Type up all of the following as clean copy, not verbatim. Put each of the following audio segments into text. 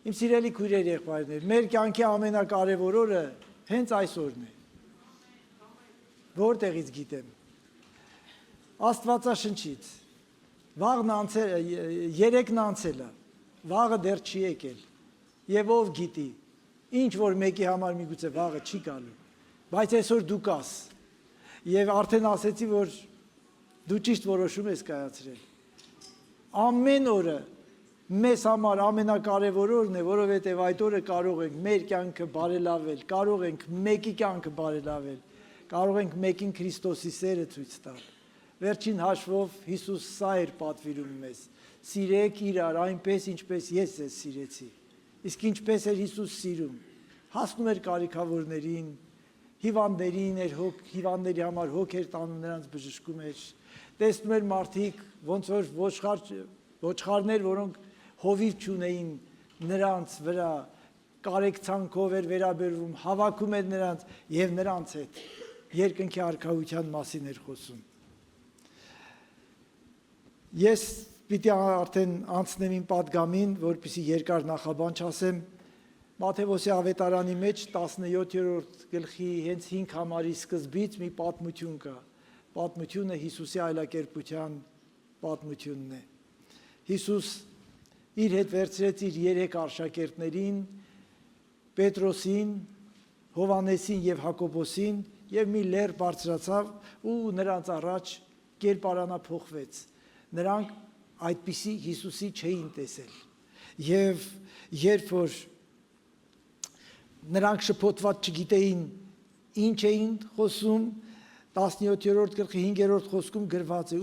Իմ սիրելի քույրեր եղբայրներ, մեր կյանքի ամենակարևոր օրը հենց այս օրն է։ Որտեղից գիտեմ։ Աստվածաշնչից։ Վաղն անցել, երեկն անցել է, վաղը դեռ չի եկել։ Եվ ով գիտի, ինչ որ մեկի համար միգուցե վաղը չի գալու, բայց այսօր դու կաս։ Եվ արդեն ասեցի, որ դու ճիշտ որոշում ես կայացրել։ Ամեն օրը մեզ համար ամենակարևոր օրն է, որովհետև այդ օրը կարող ենք մեր կյանքը բարելավել, կարող ենք մեկի կյանքը բարելավել, կարող ենք մեկին Քրիստոսի սերը ցույց տալ։ Վերջին հաշվով Հիսուս սա էր պատվիրում մեզ. սիրեք իրար այնպես, ինչպես ես ձեզ սիրեցի։ Իսկ ինչպես էր Հիսուս սիրում, հասնում էր կարիքավորներին, հիվանդներին էր հիվանդների համար հոգ էր տանում, նրանց բժշկում էր, տեսնում էր մարդիկ, ոնց որ ոչխարներ, որոնք հովիվ չունեին նրանց վրա, կարեկցանքով էր վերաբերվում, հավաքում էր նրանց և նրանց հետ երկնքի արքայության մասին էր խոսում։ Ես պիտի արդեն անցնեմ իմ պատգամին, որպեսզի երկար նախաբան չասեմ, Մատթեոս ավետարանի մեջ 17-րդ գլխի հենց 5 համարի սկզբից մի պատմություն կա։ Պատմությունը Հիսուսի այլակերպության պատմությունն է։ Հիսուս իր հետ վերցրեց իր 3 աշակերտներին, Պետրոսին, Հովհաննեսին և Հակոբոսին, և մի լեռ բարձրացավ ու նրանց առաջ կերպարանափոխվեց։ Նրանք այդպիսի Հիսուսի չէին տեսել։ Եվ երբ որ նրանք շփոթված չգիտեին ինչ էին խոսում, 17-րդ գլխի 5-րդ խոսքում գրված է.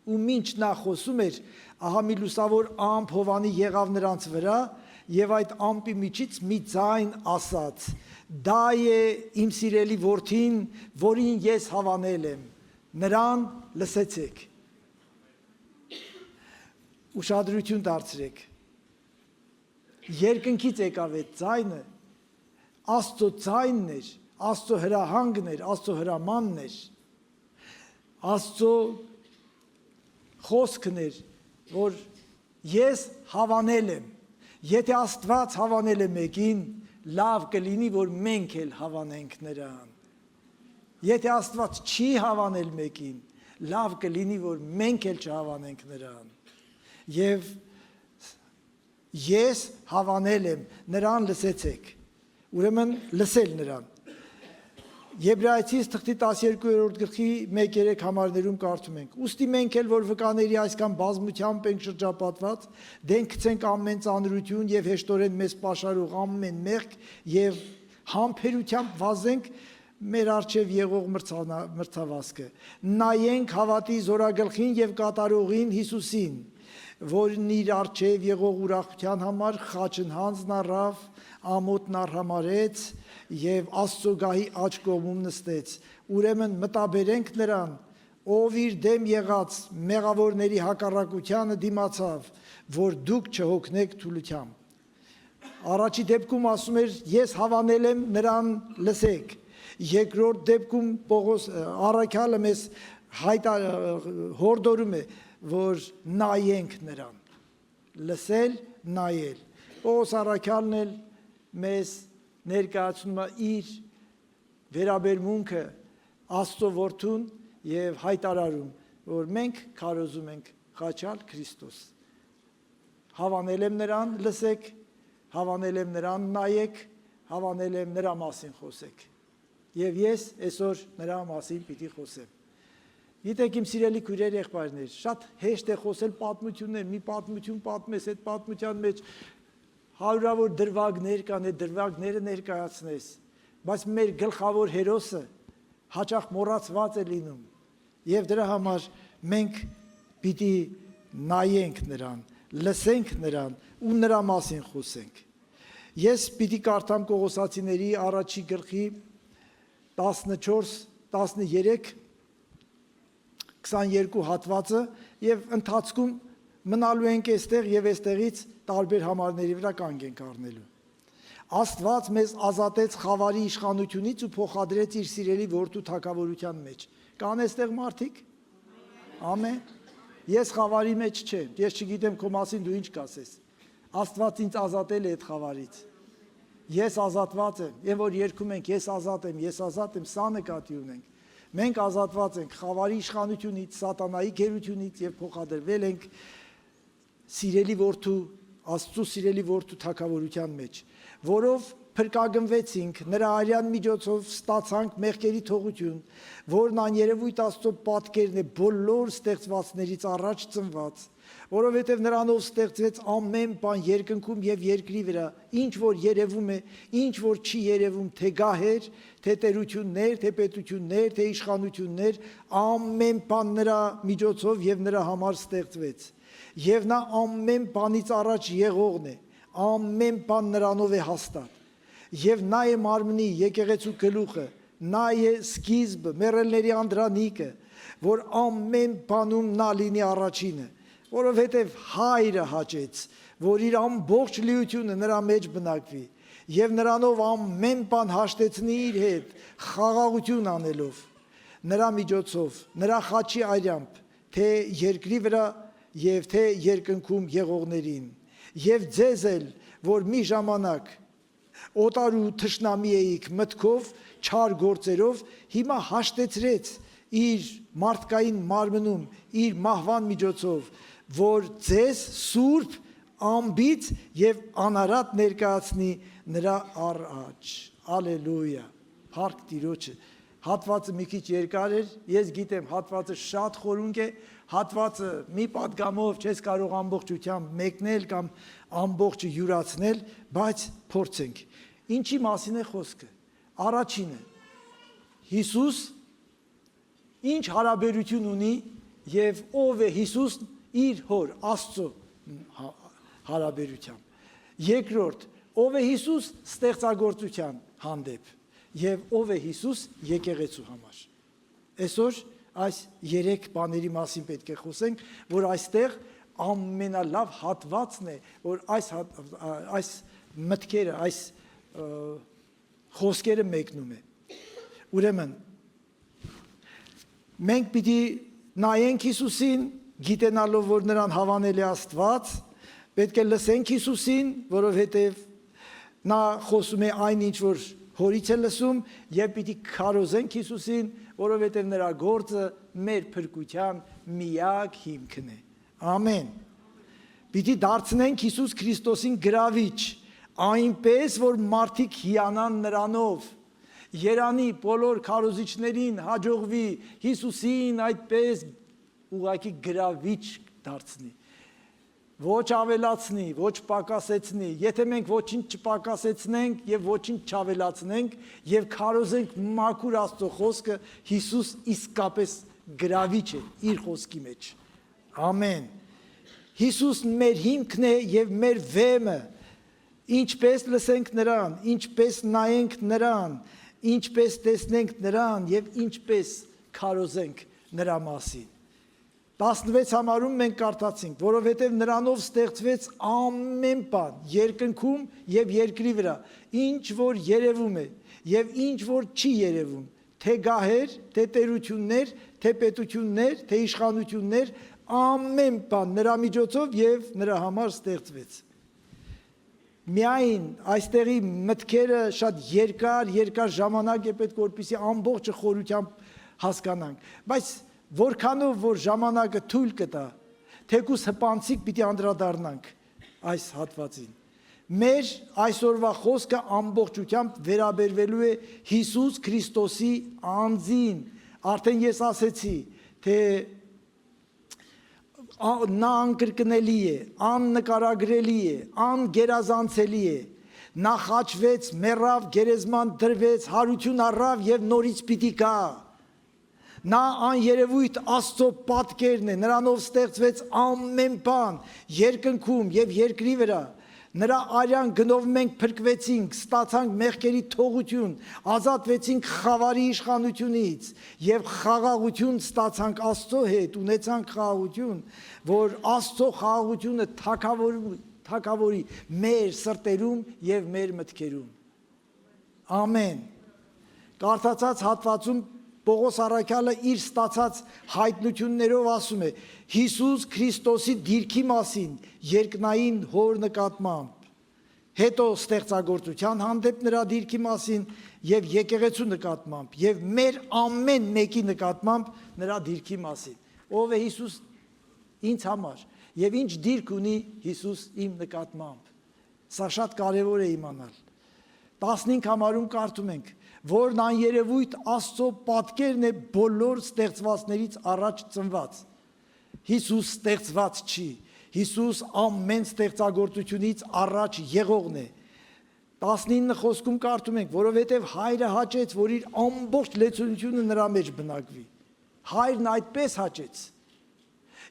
ու մինչ նա խոսում էր, ահա մի լուսավոր ամպ Հովանի եղավ նրանց վրա, և այդ ամպի միջից մի ձայն ասաց. դա է իմ սիրելի որդին, որին ես հավանել եմ, նրան լսեցեք։ Ուշադրություն դարձրեք։ Երկնքից եկավ այդ ձայնը, Աստծո ձայնն էր, Աստծո հրահանգն էր, Աստծո հրամանն էր, Աստծո խոսքն էր, որ ես հավանել եմ։ Եթե Աստված հավանել է մեկին, լավ կլինի, որ մենք էլ հավանենք նրան։ Եթե Աստված չի հավանել մեկին, լավ կլինի, որ մենք էլ չհավանենք նրան։ Եվ ես հավանել եմ, նրան լսեցեք։ Ուրեմն լսել նրան։ Եբրայեցիս թղթի 12-րդ գլխի 1-3 համարներում կարդում ենք. ուստի մենք էլ, որ վկաների այսքան բազմությամբ ենք շրջապատված, դեն գցենք ամեն ծանրություն և հեշտորեն մեզ պաշարող ամեն մեղք և համբերությամբ վազենք մեր առջև եղող մրցավազքը։ Նայենք հավատի զորագլխին և կատարողին Հիսուսին, որն իր առջև եղող ուրախության համար խաչն հանձն առավ, ամոթն արհամարեց և Աստծո գահի աջ կողմում նստեց։ Ուրեմն մտաբերենք նրան, ով իր դեմ եղած մեղավորների հակառակությանը դիմացավ, որ դուք չհոգնեք թուլությամբ։ Առաջի դեպքում ասում էր, ես հավանել եմ, նրան լսեք։ Երկրորդ դեպքում առաքյալը մեզ հորդորում է, որ նայենք նրան, լսել, նայել։ Պողոս առաքյալն էլ մեզ ներկայացնում է իր վերաբերմունքը Աստծո որդուն և հայտարարում, որ մենք քարոզում ենք խաչալ Քրիստոս։ Հավանել եմ նրան, լսեք, հավանել եմ նրան, նայեք, հավանել եմ նրա մասին խոսեք։ Եվ ես այսօր նրա մասին պիտի խոսեմ։ Գիտեք իմ սիրելի քույրեր եղբայրներ, շատ հեշտ է խոսել պատմություններ, մի պատմություն պատմես, այդ պատմության մեջ հարյուրավոր դրվագներ կան, այդ դրվագները ներկայացնես, բայց մեր գլխավոր հերոսը հաճախ մոռացված է լինում, և դրա համար մենք պիտի նայենք նրան, լսենք նրան ու նրա մասին խոսենք։ Ես պիտի կարդամ Կողոսացիների առաջի գլխի 14, 13, 22 հատվածը և ընթացքում մնալու ենք այստեղ և այստեղից տարբեր համարների վրա կանգ ենք առնելու։ Աստված մեզ ազատեց խավարի իշխանությունից ու փոխադրեց իր սիրելի որդու թագավորության մեջ։ Կան այստեղ մարդիկ։ Ամեն։ Ես խավարի մեջ չեմ, ես չգիտեմ քո մասին դու ինչ կասես։ Աստված ինձ ազատել է այդ խավարից։ Ես ազատված եմ, եւ որ երգում ենք ես ազատ եմ, սա նկատի ունենք։ Մենք ազատված ենք խավարի իշխանությունից, սատանայի գերությունից եւ փոխադրվել ենք սիրելի որդու, Աստծո սիրելի որդու թագավորության մեջ, որով փրկագնվեցինք, նրա արյան միջոցով ստացանք մեղքերի թողություն, որն աներևույթ Աստծո պատկերն է բոլոր ստեղծվածներից առաջ ծնված, որովհետև նրանով ստեղծվեց ամեն բան երկնքում եւ երկրի վրա, ինչ որ երևում է, ինչ որ չի երևում, թե գահեր, թե տերություններ, թե պետություններ, թե իշխանություններ, ամեն բան նրա միջոցով եւ նրա համար ստեղծվեց։ Եվ նա ամեն բանից առաջ եղողն է, ամեն բան նրանով է հաստատ։ Եվ նա է մարմնի եկեղեցու գլուխը, նա է սկիզբը, մեռելների անդրանիկը, որ ամեն բանում նա լինի առաջինը, որովհետև հայրը հաճեց, որ իր ամբողջ լիությունը նրա մեջ բնակվի, եւ նրանով ամեն բան հաշտեցնի իր հետ, խաղաղություն անելով, նրա միջոցով, նրա խաչի արյամբ, թե երկրի վրա եւ թե երկնքում եղողներին, եւ ձեզ էլ, որ մի ժամանակ օտար ու թշնամի էիք մտքով, չար գործերով, հիմա հաշտեցրեց իր մարդկային մարմնում, իր մահվան միջոցով, որ ձեզ սուրբ, անբիծ եւ անարատ ներկայացնի նրա առաջ։ Ալելույա, փառք Տիրոջը։ Հատվածը մի քիչ երկար էր, ես գիտեմ, հատվածը շատ խորունկ է, հատվածը մի պատգամով չես կարող ամբողջությամբ մեկնել կամ ամբողջը յուրացնել, բայց փորձենք։ Ինչի մասին է խոսքը։ Առաջինը, Հիսուս ինչ հարաբերություն ունի եւ ով է Հիսուս իր հոր Աստծո հարաբերությամբ։ Երկրորդ, ով է Հիսուս ստեղծագործության հանդեպ եւ ով է Հիսուս եկեղեցու համար։ Այսօր այս 3 բաների մասին պետք է խոսենք, որ այստեղ ամենալավ հատվածն է, որ այս մտքերը, այս խոսքերը մեկնում է։ Ուրեմն մենք պիտի նայենք Հիսուսին, գիտենալով, որ նրան հավանել է Աստված, պետք է լսենք Հիսուսին, որովհետև նա խոսում է այն ինչ որ հորից է լսում, եւ պիտի քարոզենք Հիսուսին, որովհետև նրա գործը մեր փրկության միակ հիմքն է։ Ամեն։ Պիտի դարձնենք Հիսուս Քրիստոսին գրավիչ, այնպես որ մարդիկ հիանան նրանով։ Երանի բոլոր քարոզիչներին հաջողվի Հիսուսին այդպես ուղղակի գրավիչ դարձնի։ Ոչ ավելացնի, ոչ պակասեցնի, եթե մենք ոչինչ չպակասեցնենք եւ ոչինչ չավելացնենք եւ քարոզենք մաքուր Աստծո խոսքը, Հիսուս իսկապես գրավիչ է իր խոսքի մեջ։ Ամեն։ Հիսուս մեր հիմքն է եւ մեր վեմը, ինչպես լսենք նրան, ինչպես նայենք նրան, ինչպես տեսնենք նրան եւ ինչպես քարոզենք նրա մասին։ 16 համարում մենք կարդացինք, որովհետև նրանով ստեղծվեց ամեն բան, երկնքում եւ երկրի վրա, ինչ որ երևում է եւ ինչ որ չի երևում, թե գահեր, թե տերություններ, թե պետություններ, թե իշխանություններ, ամեն բան նրա միջոցով եւ նրա համար ստեղծվեց։ Միայն այստեղի մտքերը շատ երկար ժամանակ է պետք որպեսզի ամբողջը խորությամբ հասկանանք, բայց որքանով որ ժամանակը թույլ կտա, թեկուզ հպանցիկ պիտի անդրադառնանք այս հատվածին։ Մեր այսօրվա խոսքը ամբողջությամբ վերաբերվելու է Հիսուս Քրիստոսի անձին։ Արդեն ես ասեցի, թե նա անկրկնելի է, աննկարագրելի է, անգերազանցելի է։ Նա խաչվեց, մեռավ, գերեզման դրվեց, հարություն առավ եւ նորից պիտի գա։ Նա աներևույթ Աստծո պատկերն է, նրանով ստեղծվեց ամեն բան, երկնքում եւ երկրի վրա։ Նրա արյան գնով մենք փրկվեցինք, ստացանք մեղքերի թողություն, ազատվեցինք խավարի իշխանությունից եւ խաղաղություն ստացանք Աստծո հետ, ունեցանք խաղաղություն, որ Աստծո խաղաղությունը թագավորի մեր սրտերում եւ մեր մտքերում։ Ամեն։ Կարդացած հատվածում Պողոս առաքյալը իր ստացած հայտնություններով ասում է Հիսուս Քրիստոսի դիրքի մասին երկնային հոր նկատմամբ, հետո ստեղծագործության հանդեպ նրա դիրքի մասին եւ եկեղեցու նկատմամբ եւ մեր ամեն մեկի նկատմամբ նրա դիրքի մասին։ Ով է Հիսուս ինձ համար եւ ինչ դիրք ունի Հիսուս իմ նկատմամբ։ Սա շատ կարեւոր է իմանալ։ 15 համարում կարդում ենք, որն աներևույթ Աստծո պատկերն է բոլոր ստեղծվածներից առաջ ծնված։ Հիսուս ստեղծված չի, Հիսուս ամեն ստեղծագործությունից առաջ եղողն է։ 19 խոսքում կարդում ենք, որովհետև հայրը հաճեց, որ իր ամբողջ լեցունությունը նրա մեջ բնակվի։ Հայրն այդպես հաճեց։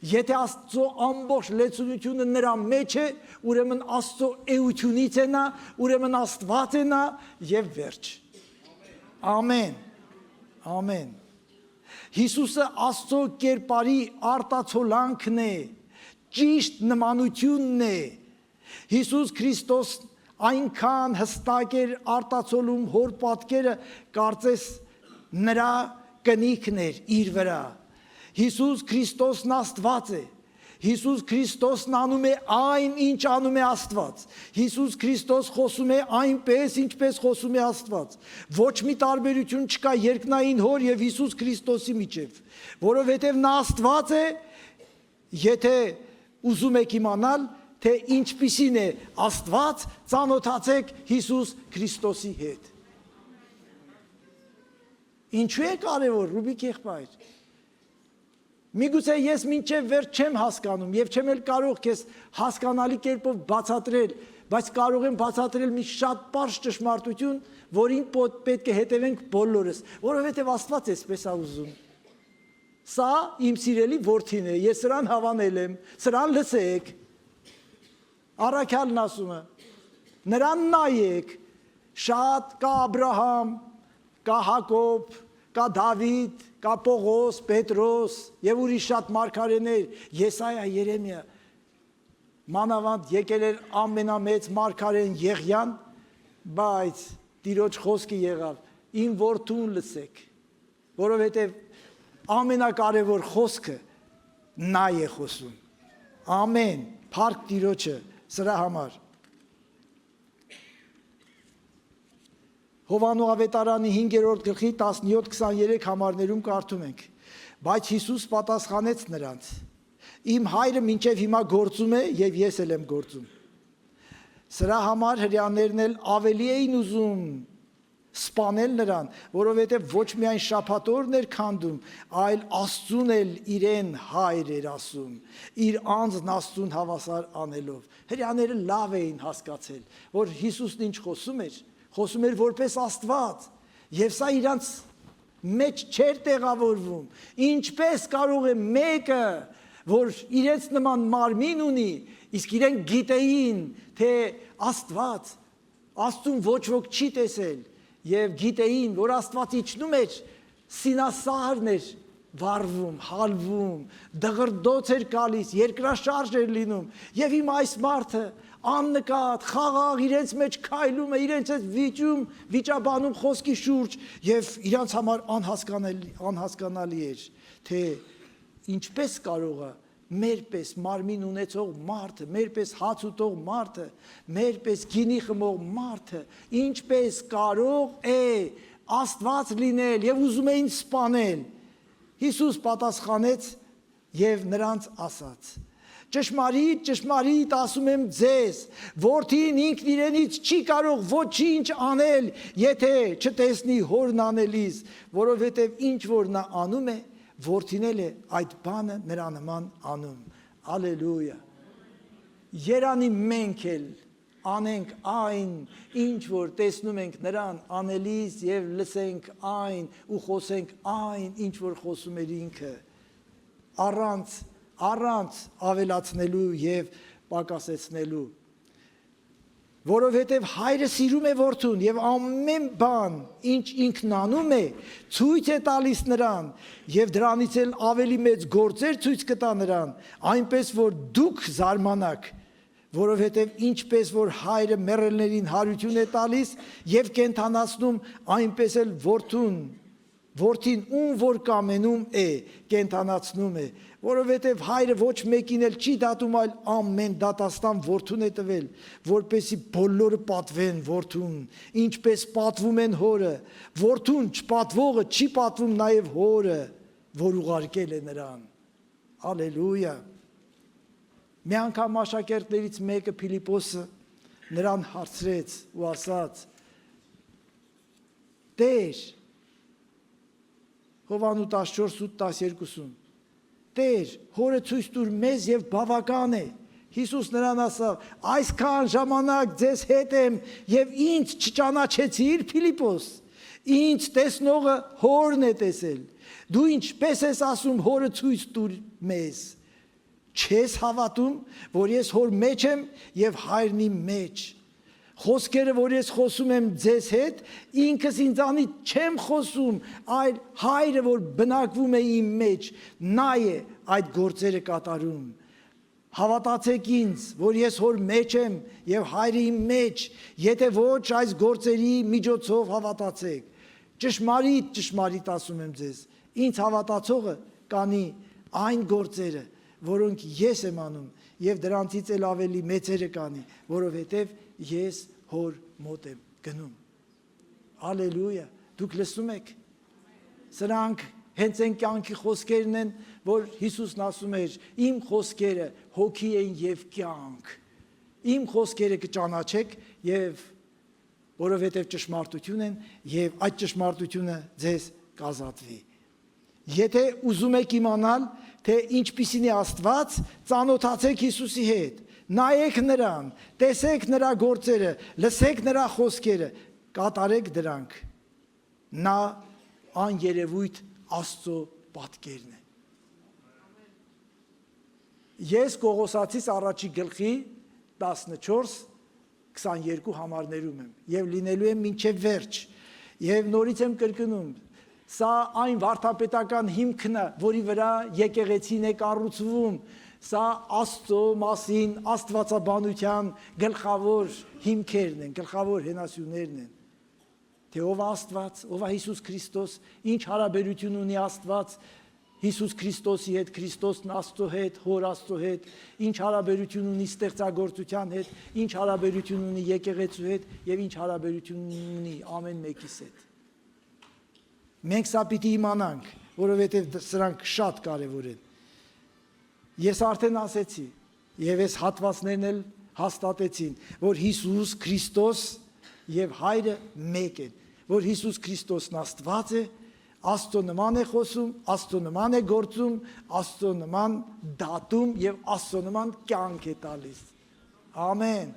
Եթե Աստծո ամբողջ լեցունությունը նրա մեջ է, ուրեմն Աստծո էությունից է նա, ուրեմն Աստված է նա եւ վերջ։ Ամեն։ Ամեն։ Հիսուսը Աստծո կերպարի արտացոլանքն է, ճիշտ նմանությունն է։ Հիսուս Քրիստոս այնքան հստակ էր արտացոլում հոր պատկերը, կարծես նրա կնիքն էր իր վրա։ Հիսուս Քրիստոսն Աստված է։ Հիսուս Քրիստոսն անում է այն, ինչ անում է Աստված։ Հիսուս Քրիստոս խոսում է այնպես, ինչպես խոսում է Աստված։ Ոչ մի տարբերություն չկա երկնային հոր եւ Հիսուս Քրիստոսի միջև, որովհետեւ նա Աստված է, եթե ուզում եք իմանալ, թե ինչպիսին է Աստված, ծանոթացեք Հիսուս Քրիստոսի հետ։ Ինչու է կարևոր, Ռուբիկ եղբայր։ Միգուցե ես մինչև վերջ չեմ հասկանում եւ չեմ էլ կարող քեզ հասկանալի կերպով բացատրել, բայց կարող եմ բացատրել մի շատ պարզ ճշմարտություն, որին պետք է հետևենք բոլորս, որովհետեւ Աստված էսպես է ուզում։ Սա իմ սիրելի որդին է, ես սրան հավանել եմ, սրան լսեք։ Առաքյալն ասում է, նրան նայեք, շատ կա Աբրահամ, կա Հակոբ, կա Դավիթ, կա Պողոս, Պետրոս եւ ուրիշ շատ մարգարեներ, Եսայա, Երեմիա, մանավանդ եկել էր ամենամեծ մարգարեն Եղիան, բայց Տիրոջ խոսքը եղավ, իմ որդուն լսեք, որովհետեւ ամենակարևոր խոսքը նա է խոսում։ Ամեն, փառք Տիրոջը սրա համար։ Հովանու ավետարանի 5-րդ գլխի 17-23 համարներում կարդում ենք. Բայց Հիսուս պատասխանեց նրանց. Իմ հայրը մինչև հիմա գործում է եւ ես էլ եմ գործում։ Սրա համար հրեաներն էլ ավելի էին ուզում սպանել նրան, որովհետև ոչ միայն շաբաթօրն էր քանդում, այլ Աստծուն էլ իրեն հայր էր ասում, իր անձն Աստծուն հավասար անելով։ Հրեաները լավ էին հասկացել, որ Հիսուսն ինչ խոսում էր որպես Աստված, եւ սա իրանց մեջ չէր տեղավորվում։ Ինչպես կարող է մեկը, որ իրենց նման մարմին ունի, իսկ իրենք գիտեին, թե Աստված, Աստծուն ոչ ոք չի տեսել, եւ գիտեին, որ Աստված իջնում էր, սինասարն էր վառվում, հալվում, դղրդոց էր գալիս, երկրաշարժ էր լինում, եւ հիմա այս մարդը աննկատ, խաղաղ իրենց մեջ քայլում է, իրենց այդ վիճաբանում խոսքի շուրջ եւ իրանց համար անհասկանալի էր, թե ինչպես կարող է մերպես մարմին ունեցող մարդը, մերպես հաց ուտող մարդը, մերպես գինի խմող մարդը, ինչպես կարող է Աստված լինել եւ ուզում էին սպանել։ Հիսուս պատասխանեց եւ նրանց ասաց. Ճշմարիտ, ճշմարիտ ասում եմ ձեզ, որդին ինքն իրենից չի կարող ոչինչ անել, եթե չտեսնի հորն անելիս, որովհետև ինչ որ նա անում է, որդին էլ է այդ բանը նրա նման անում։ Ալելույա։ Երանի մենք էլ անենք այն, ինչ որ տեսնում ենք նրան անելիս եւ լսենք այն ու խոսենք այն, ինչ որ խոսում էր ինքը, առանց ավելացնելու եւ պակասեցնելու, որովհետեւ հայրը սիրում է որդուն եւ ամեն բան, ինչ ինքն անում է, ցույց է տալիս նրան եւ դրանից էլ ավելի մեծ գործեր ցույց կտա նրան, այնպես որ դուք զարմանաք, որովհետեւ ինչպես որ հայրը մեռելներին հարություն է տալիս եւ կենթանացնում, այնպես էլ որդուն Որդին ում որ կամենում է, կենթանացնում է, որովհետև հայրը ոչ մեկին էլ չի դատում, այլ ամեն դատաստան որդուն է տվել, որպեսզի բոլորը պատվեն որդուն, ինչպես պատվում են հորը, որդուն չպատվողը չի պատվում նաև հորը, որ ուղարկել է նրան։ Ալելույա։ Մի անգամ աշակերտներից մեկը Փիլիպոսը նրան հարցրեց ու ասաց. Տեր, Հովանու 14:12 Տեր, հորը ցույց տուր մեզ եւ բավական է։ Հիսուս նրան ասավ. այսքան ժամանակ ձեզ հետ եմ եւ ինձ չճանաչեցիր, Փիլիպոս։ Ինձ տեսնողը հորն է տեսել։ Դու ինչպես ես ասում հորը ցույց տուր մեզ։ Չես հավատում, որ ես հոր մեջ եմ եւ հայրն իմ մեջ։ Խոսքերը, որ ես խոսում եմ ձեզ հետ, ինքս ինձանից չեմ խոսում, այլ հայրը, որ բնակվում է իմ մեջ, նա է այդ գործերը կատարում։ Հավատացեք ինձ, որ ես հոր մեջ եմ եւ հայրը իմ մեջ, եթե ոչ այս գործերի միջոցով հավատացեք։ Ճշմարիտ ասում եմ ձեզ, ինձ հավատացողը կանի այն գործերը, որոնք ես եմ անում եւ դրանցից էլ ավելի մեծերը կանի, որովհետեւ ես հոր մոտ եմ գնում։ Ալելույա, դուք լսում եք։ Սրանք հենց այն կյանքի խոսքերն են, որ Հիսուսն ասում էր, իմ խոսքերը հոգի են եւ կյանք։ Իմ խոսքերը կճանաչեք եւ որովհետեւ ճշմարտություն են եւ այդ ճշմարտությունը ձեզ կազատվի։ Եթե ուզում եք իմանալ, թե ինչպիսին է Աստված, ծանոթացեք Հիսուսի հետ, նայեք նրան, տեսեք նրա գործերը, լսեք նրա խոսքերը, կատարեք դրանք։ Նա աներևույթ Աստծո պատկերն է։ Ես Կողոսացիս առաջի գլխի 14-22 համարներում եմ եւ լինելու եմ մինչեւ վերջ եւ նորից եմ կրկնում, սա այն վարդապետական հիմքն է, որի վրա եկեղեցին է կառուցվում, սա Աստծո մասին աստվածաբանության գլխավոր հիմքերն են, գլխավոր հենասյուներն են։ Թե ով է Աստված, ով է Հիսուս Քրիստոս, ինչ հարաբերություն ունի Աստված Հիսուս Քրիստոսի հետ, Քրիստոսն Աստծո հետ, Հոր Աստծո հետ, ինչ հարաբերություն ունի ստեղծագործության հետ, ինչ հարաբերություն ունի եկեղեցու հետ եւ ինչ հարաբերություն ունի ամեն մեկիս հետ։ Մենք սա պիտի իմանանք, որովհետև սրանք շատ կարևոր են։ Ես արդեն ասեցի, եւ այս հատվածներն էլ հաստատեցին, որ Հիսուս Քրիստոս եւ Հայրը մեկ են, որ Հիսուս Քրիստոսն Աստված է, Աստծո նման է խոսում, Աստծո նման է գործում, Աստծո նման դատում եւ Աստծո նման կյանք է տալիս։ Ամեն։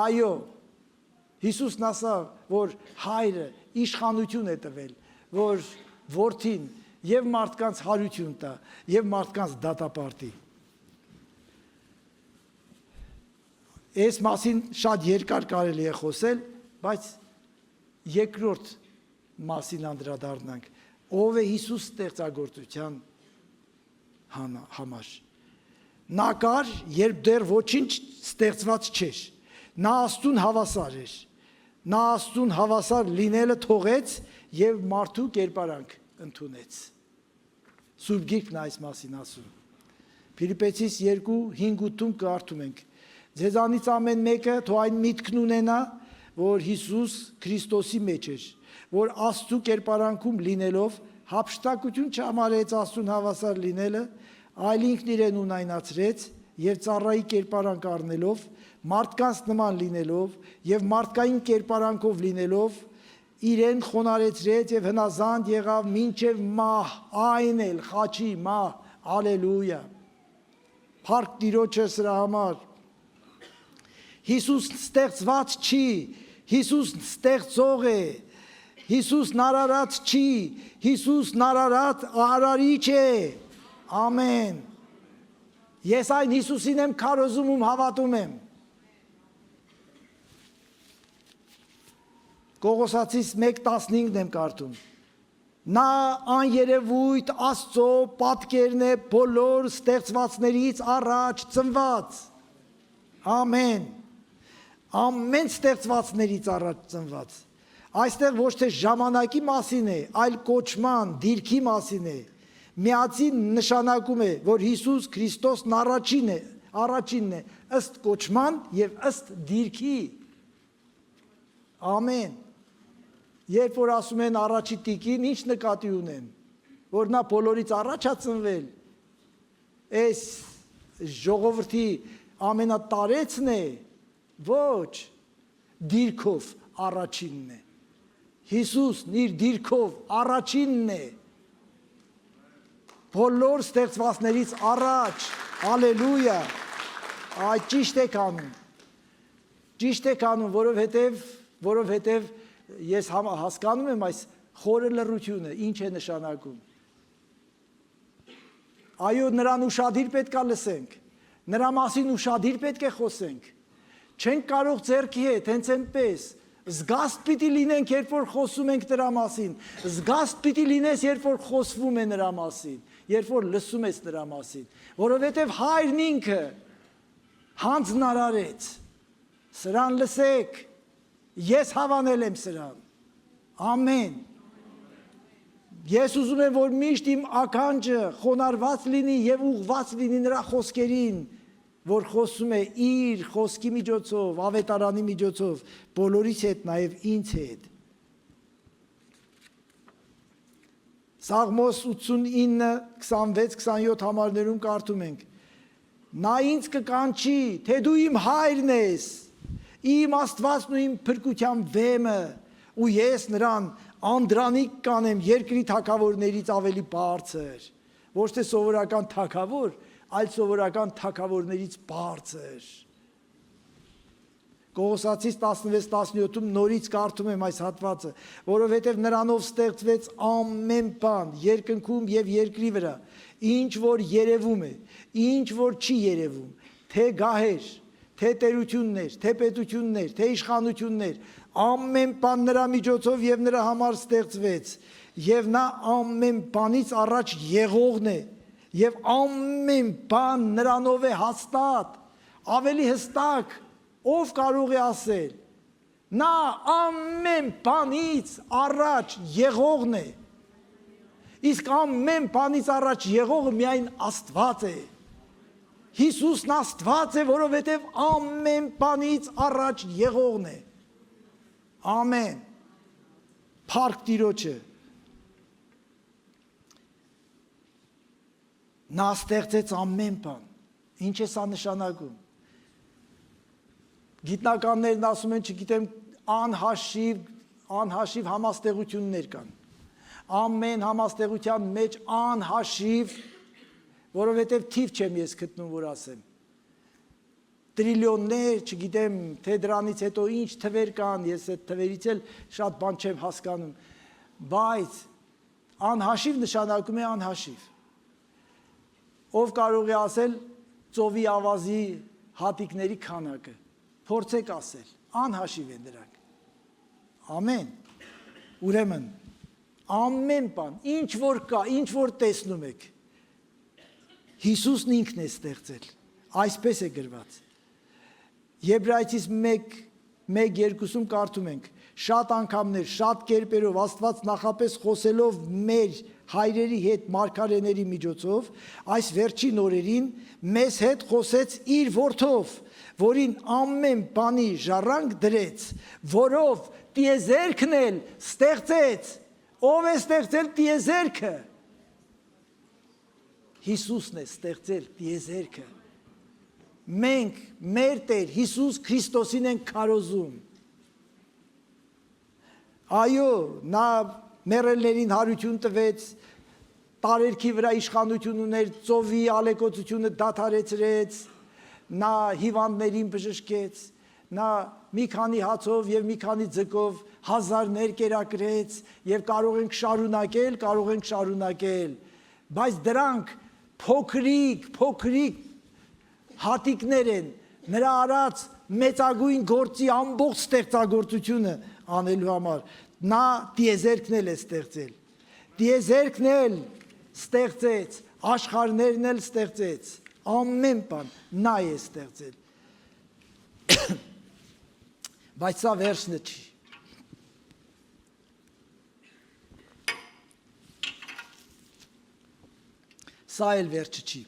Այո։ Հիսուսն ասավ, որ Հայրը իշխանություն է տվել, որ որդին եւ մարդկանց հարություն տա, եւ մարդկանց դատապարտի։ Այս մասին շատ երկար կարելի է խոսել, բայց երկրորդ մասին անդրադառնանք, ով է Հիսուս ստեղծագործության համար։ Նա կար, երբ դեռ ոչինչ ստեղծված չէր, նա Աստծուն հավասար էր, նա Աստծուն հավասար լինելը թողեց եւ մարդու կերպարանք ընդունեց։ Սուրբ Գիրքն այս մասին ասում։ Ֆիլիպպեցիս 2:5-8 կարդում ենք. Ձեզանից ամեն մեկը թող այն միտքն ունենա, որ Հիսուս Քրիստոսի մեջ էր, որ Աստծու կերպարանքում լինելով հափշտակություն չհամարեց Աստծուն հավասար լինելը, այլ ինքն իրեն ունայնացրեց եւ ծառայի կերպարանք առնելով, մարդկանց նման լինելով եւ մարդկային կերպարանքով լինելով, իրեն խոնարհեցրեց եւ հնազանդ եղավ մինչեւ մահ, այն էլ խաչի մահ, ալելույա։ Փառք Տիրոջը սրա համար։ Հիսուսն ստեղծված չի, Հիսուսն ստեղծող է, Հիսուսն արարած չի, Հիսուսն արարիչ է, ամեն։ Ես այն Հիսուսին եմ քարոզում ու հավատում եմ։ Կողոսացիս 1:15-ն եմ կարդում։ Նա աներևույթ Աստծո պատկերն է բոլոր ստեղծվածներից առաջ ծնված։ Ամեն։ Ամեն ստեղծվածներից առաջ ծնված։ Այստեղ ոչ թե ժամանակի մասին է, այլ կոչման, դիրքի մասին է։ Միածին նշանակում է, որ Հիսուս Քրիստոսն առաջինն է, ըստ կոչման եւ ըստ դիրքի։ Ամեն։ Երբ որ ասում են առաջի տիկին, ինչ նկատի ունեն, որ նա բոլորից առաջ է ծնվել, այս ժողովրդի ամենատարեցն է, ոչ, դիրքով առաջինն է։ Հիսուսն իր դիրքով առաջինն է, բոլոր ստեղծվածներից առաջ, ալելույա, այդ ճիշտ եք անում, որովհետև ես հասկանում եմ այս խորը լռությունը, ինչ է նշանակում։ Այո, նրան ուշադիր պետք է լսենք, նրա մասին ուշադիր պետք է խոսենք, չենք կարող ձեռքի հետ, հենց այնպես, զգաստ պիտի լինենք, երբ որ խոսում ենք նրա մասին, զգաստ պիտի լինես, երբ որ խոսվում է նրա մասին, երբ որ լսում ես նրա մասին, որովհետև հայրն ինքը հանձնարարեց, սրան լսեք, ես հավանել եմ սրան, ամեն, ես ուզում եմ, որ միշտ իմ ականջը խոնարհված լինի և ուղղված լինի նրա խոսքերին, որ խոսում է իր խոսքի միջոցով, ավետարանի միջոցով, բոլորից հետ, նաև ինձ հետ։ Սաղմոս 89, 26, 27 համարներում կարդում ենք. Նա ինձ կկանչի, թե դու իմ հայրն ես, իմ Աստվածն ու իմ փրկության վեմը, ու ես նրան անդրանիկ կանեմ երկրի թագավորներից ավելի բարձր, ոչ թե սովորական թագավոր, այլ սովորական թագավորներից բարձր։ Կողոսացիս 16-17-ում նորից կարդում եմ այս հատվածը, որովհետև նրանով ստեղծվեց ամեն բան, երկնքում և երկրի վրա, ինչ որ երևում է, ինչ որ չի երևում, թե գահեր, թե տերություններ, թե պետություններ, թե իշխանություններ, ամեն բան նրա միջոցով և նրա համար ստեղծվեց, և նա ամեն բանից առաջ եղողն է, և ամեն բան նրանով է հաստատ, ավելի հստակ, ով կարող է ասել, նա ամեն բանից առաջ եղողն է, իսկ ամեն բանից առաջ եղողը միայն Աստված է, Հիսուսն Աստված է, որովհետև ամեն բանից առաջ եղողն է, ամեն, փառք Տիրոջը, նա ստեղծեց ամեն բան, ինչ է սա նշանակում, գիտնականներն ասում են, չգիտեմ, անհաշիվ համաստեղություններ կան, ամեն համաստեղության մեջ անհաշիվ, որովհետև թիվ չեմ ես գտնում, որ ասեմ, տրիլիոններ, չգիտեմ, թե դրանից հետո ինչ թվեր կան, ես այդ թվերից էլ շատ բան չեմ հասկանում, բայց անհաշիվ նշանակում է անհաշիվ, ով կարող է ասել ծովի ավազի հատիկների քանակը, փորձեք ասել, անհաշիվ են դրանք, ամեն, ուրեմն, ամեն բան, ինչ որ կա, ինչ որ տեսնում եք, Հիսուսն ինքն է ստեղծել, այսպես է գրված, Եբրայեցիս 1:2-ում կարդում ենք, շատ անգամներ, շատ կերպերով Աստված նախապես խոսելով մեր հայրերի հետ մարգարեների միջոցով, այս վերջին օրերին մեզ հետ խոսեց իր որդով, որին ամեն բանի ժառանգ դրեց, որով տիեզերքն էլ ստեղծեց, ով է ստեղծել տիեզերքը, Հիսուսն է ստեղծել տիեզերքը, մենք մեր Տեր Հիսուս Քրիստոսին ենք քարոզում, այո, նա մեռելներին հարություն տվեց, տարերքի վրա իշխանություն ուներ, ծովի ալեկոծությունը դադարեցրեց, նա հիվանդներին բժշկեց, նա մի քանի հացով և մի քանի ձկով հազարներ կերակրեց և կարող ենք շարունակել, բայց դրանք փոքրիկ հատիկներ են, նրա արած մեծագույն գործի ամբողջ ստեղծագործությունը անելու համար, նա տիեզերքն էլ է ստեղծել, տիեզերքն էլ ստեղծեց, աշխարհներն էլ ստեղծեց, ամեն բան նա է ստեղծել, բայց սա վերջնը չի, սա էլ վերջը չի։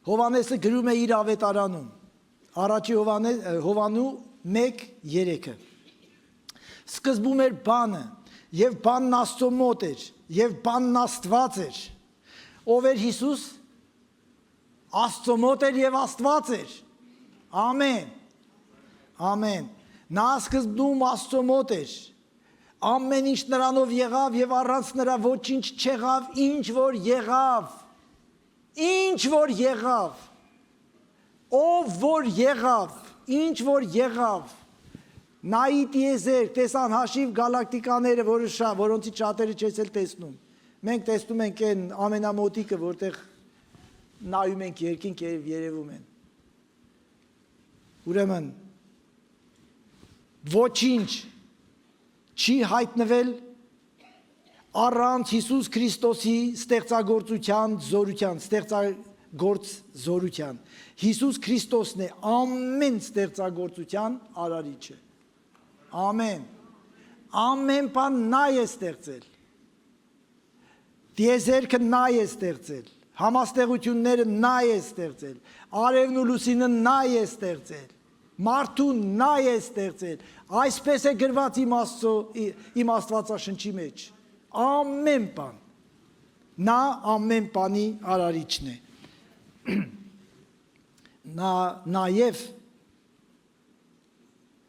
Հովանեսը գրում է իր ավետարանում, առաջի Հովանու 1:3-ը։ Սկզբում էր բանը, եւ բանն Աստծո մոտ էր, եւ բանն Աստված էր։ Ով էր Հիսուս։ Աստծո մոտ էր եւ Աստված էր։ Ամեն։ Ամեն։ Նա սկզբում Աստծո մոտ էր։ Ամեն ինչ նրանով եղավ եւ առանց նրա ոչինչ չեղավ, ինչ որ եղավ։ Ինչ որ եղավ։ Ով որ եղավ, ինչ որ եղավ։ Նայի տիեզեր, տեսան հաշիվ գալակտիկաները, որոնցից շատերը չես էլ տեսնում։ Մենք տեսնում ենք այն ամենամոտիկը, որտեղ նայում ենք երկինք եւ երևում են։ Ուրեմն ոչինչ չի հայտնվել առանց Հիսուս Քրիստոսի ստեղծագործության զորության։ Հիսուս Քրիստոսն է ամեն ստեղծագործության արարիչը։ Ամեն։ Ամեն բան նա է ստեղծել։ Տիեզերքը նա է ստեղծել։ Համաստեղությունները նա է ստեղծել։ Արևն ու լուսինը նա է ստեղծել։ Մարդուն նա է ստեղծել։ Այսպես է գրված իմ Աստվածաշնչի մեջ։ Ամեն բան։ Նա ամեն բանի արարիչն է։ Նա նաև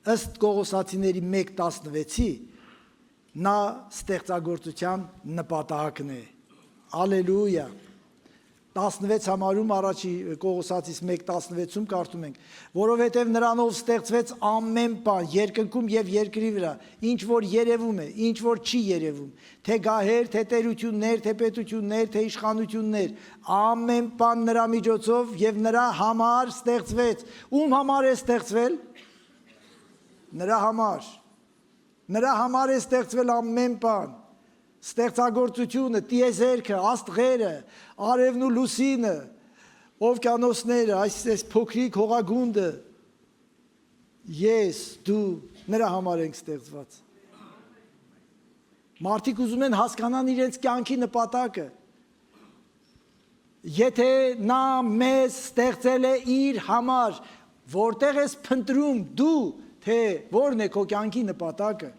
ըստ Կողոսացիների 1:16-ի նա ստեղծագործության նպատակն է։ Ալելույա։ 16 համարում առաջի Կողոսացիս 1:16-ում կարդում ենք, որովհետև նրանով ստեղծվեց ամեն բան երկնքում եւ երկրի վրա, ինչ որ երևում է, ինչ որ չի երևում, թե գահեր, թե տերություններ, թե պետություններ, թե իշխանություններ, ամեն բան նրա միջոցով եւ նրա համար ստեղծվեց։ Ում համար է ստեղծվել։ Նրա համար։ Նրա համար է ստեղծվել ամեն բան։ Ստեղծագործությունը, տիեզերքը, աստղերը, արևն ու լուսինը, օվկիանոսները, այս փոքրիկ հողագունդը, ես, դու, նրա համար ենք ստեղծված։ Մարդիկ ուզում են հասկանան իրենց կյանքի նպատակը։ Եթե նա մեզ ստեղծել է իր համար, որտեղ ես փնտրում դու, թե որն է քո կյանքի նպատակը։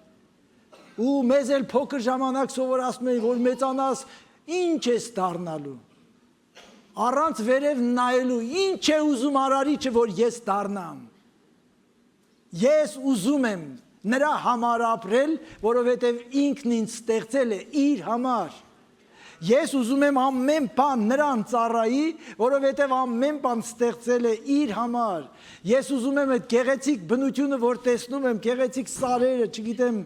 Ու մեզ էլ փոքր ժամանակ սովորացնում են, որ մեծանաս ինչ ես դառնալու։ Առանց վերև նայելու, ինչ է ուզում արարիչը, որ ես դառնամ։ Ես ուզում եմ նրա համար ապրել, որովհետև ինքն ինձ ստեղծել է իր համար։ Ես ուզում եմ ամեն բան նրան ծառայի, որովհետև ամեն բան ստեղծել է իր համար։ Ես ուզում եմ այդ գեղեցիկ բնությունը, որ տեսնում եմ, գեղեցիկ սարերը, չգիտեմ,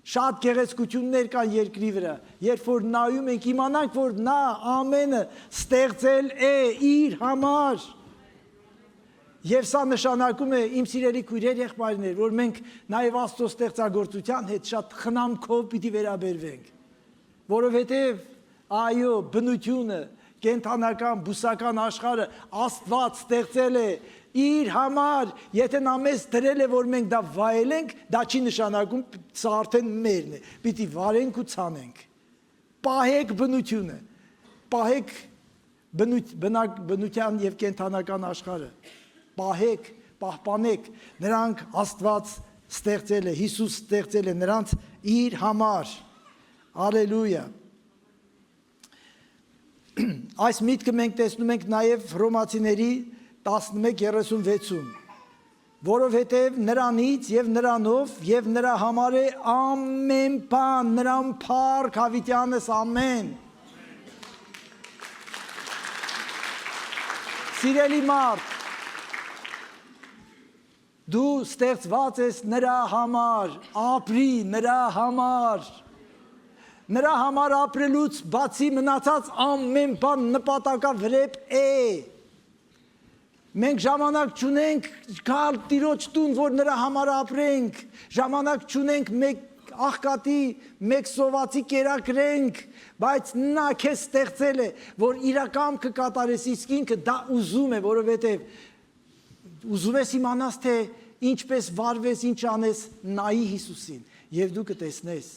շատ գեղեցկություններ կան երկրի վրա, երբ որ նայում ենք, իմանանք, որ նա ամենը ստեղծել է իր համար։ Եվ սա նշանակում է, իմ սիրելի քույրեր, եղբայրներ, որ մենք նաև Աստծո ստեղծագործության հետ շատ խնամքով պիտի վերաբերվենք, որովհետև այո, բնությունը, կենդանական, բուսական աշխարհը Աստված ստեղծել է իր համար, եթե նա մեզ դրել է, որ մենք դա վայելենք, դա չի նշանակում, սա արդեն մերն է, պիտի վարենք ու ցանենք։ Պահեք բնությունը, պահեք բնության եւ կենդանական աշխարհը, պահեք, պահպանեք, նրանք Աստված ստեղծել է, Հիսուս ստեղծել է նրանց իր համար։ Ալելույա։ Այս միտքը մենք տեսնում ենք նաև Հռոմացիների 11:36-ում, որովհետև նրանից եւ նրանով եւ նրա համար է ամեն բան, նրան փառք հավիտյանս ամեն։ Սիրելի մարդ, դու ստեղծված ես նրա համար, ապրի նրա համար։ Նրա համար ապրելուց բացի մնացած ամեն բան նպատակավրեպ է։ Մենք ժամանակ չունենք գալ Տիրոջ տուն, որ նրա համար ապրենք, ժամանակ չունենք մեկ աղքատի, մեկ սովածի կերակրենք, բայց նա քեզ ստեղծել է, որ իրակամքը կատարես, իսկ ինքը դա ուզում է, որովհետև ուզում ես իմանաս, թե ինչպես վարվես, ինչ անես, նայի Հիսուսին, եւ դու կտեսնես։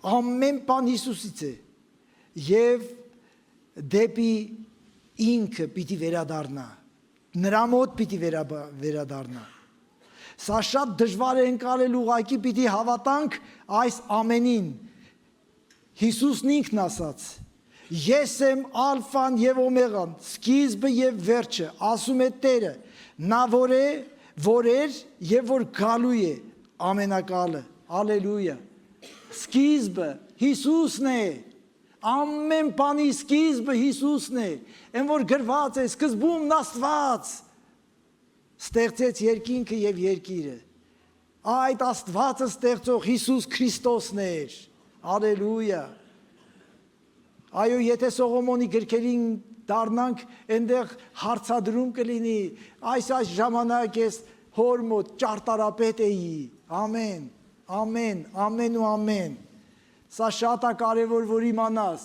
ամեն բան Հիսուսից է եւ դեպի ինքը պիտի վերադառնա, նրա մոտ պիտի վերադառնա։ Սա շատ դժվար է ընկալել, ուղղակի պիտի հավատանք այս ամենին։ Հիսուսն ինքն ասաց. Ես եմ ալֆան եւ օմեգան, սկիզբը եւ վերջը, ասում է Տերը, նա որ էր եւ որ գալու է, ամենակալը։ Ալելույա։ Սկիզբը Հիսուսն է։ Ամեն բանի սկիզբը Հիսուսն է։ Այն որ գրված է սկզբում Աստված ստեղծեց երկինքը եւ երկիրը։ Այդ Աստվածը ստեղծող Հիսուս Քրիստոսն էր։ Ալելույա։ Այո, եթե Սողոմոնի գրքերին դառնանք, այնտեղ հարցադրում կլինի, այս ժամանակ ես հոր մոտ ճարտարապետ էի։ Ամեն, ամեն, ամեն ու ամեն։ Սա շատ է կարևոր, որ իմանաս,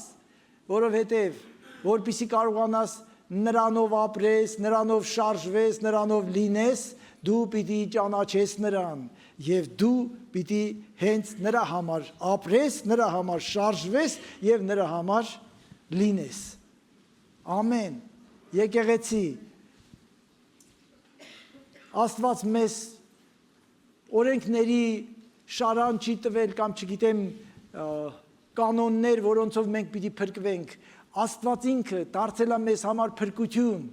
որովհետև որպեսզի կարողանաս նրանով ապրես, նրանով շարժվես, նրանով լինես, դու պիտի ճանաչես նրան եւ դու պիտի հենց նրա համար ապրես, նրա համար շարժվես եւ նրա համար լինես։ Ամեն։ Եկեղեցի Աստված մեզ օրենքների շարան չի տվել կամ չգիտեմ կանոններ, որոնցով մենք պիտի փրկվենք։ Աստված ինքը դարձել է մեզ համար փրկություն։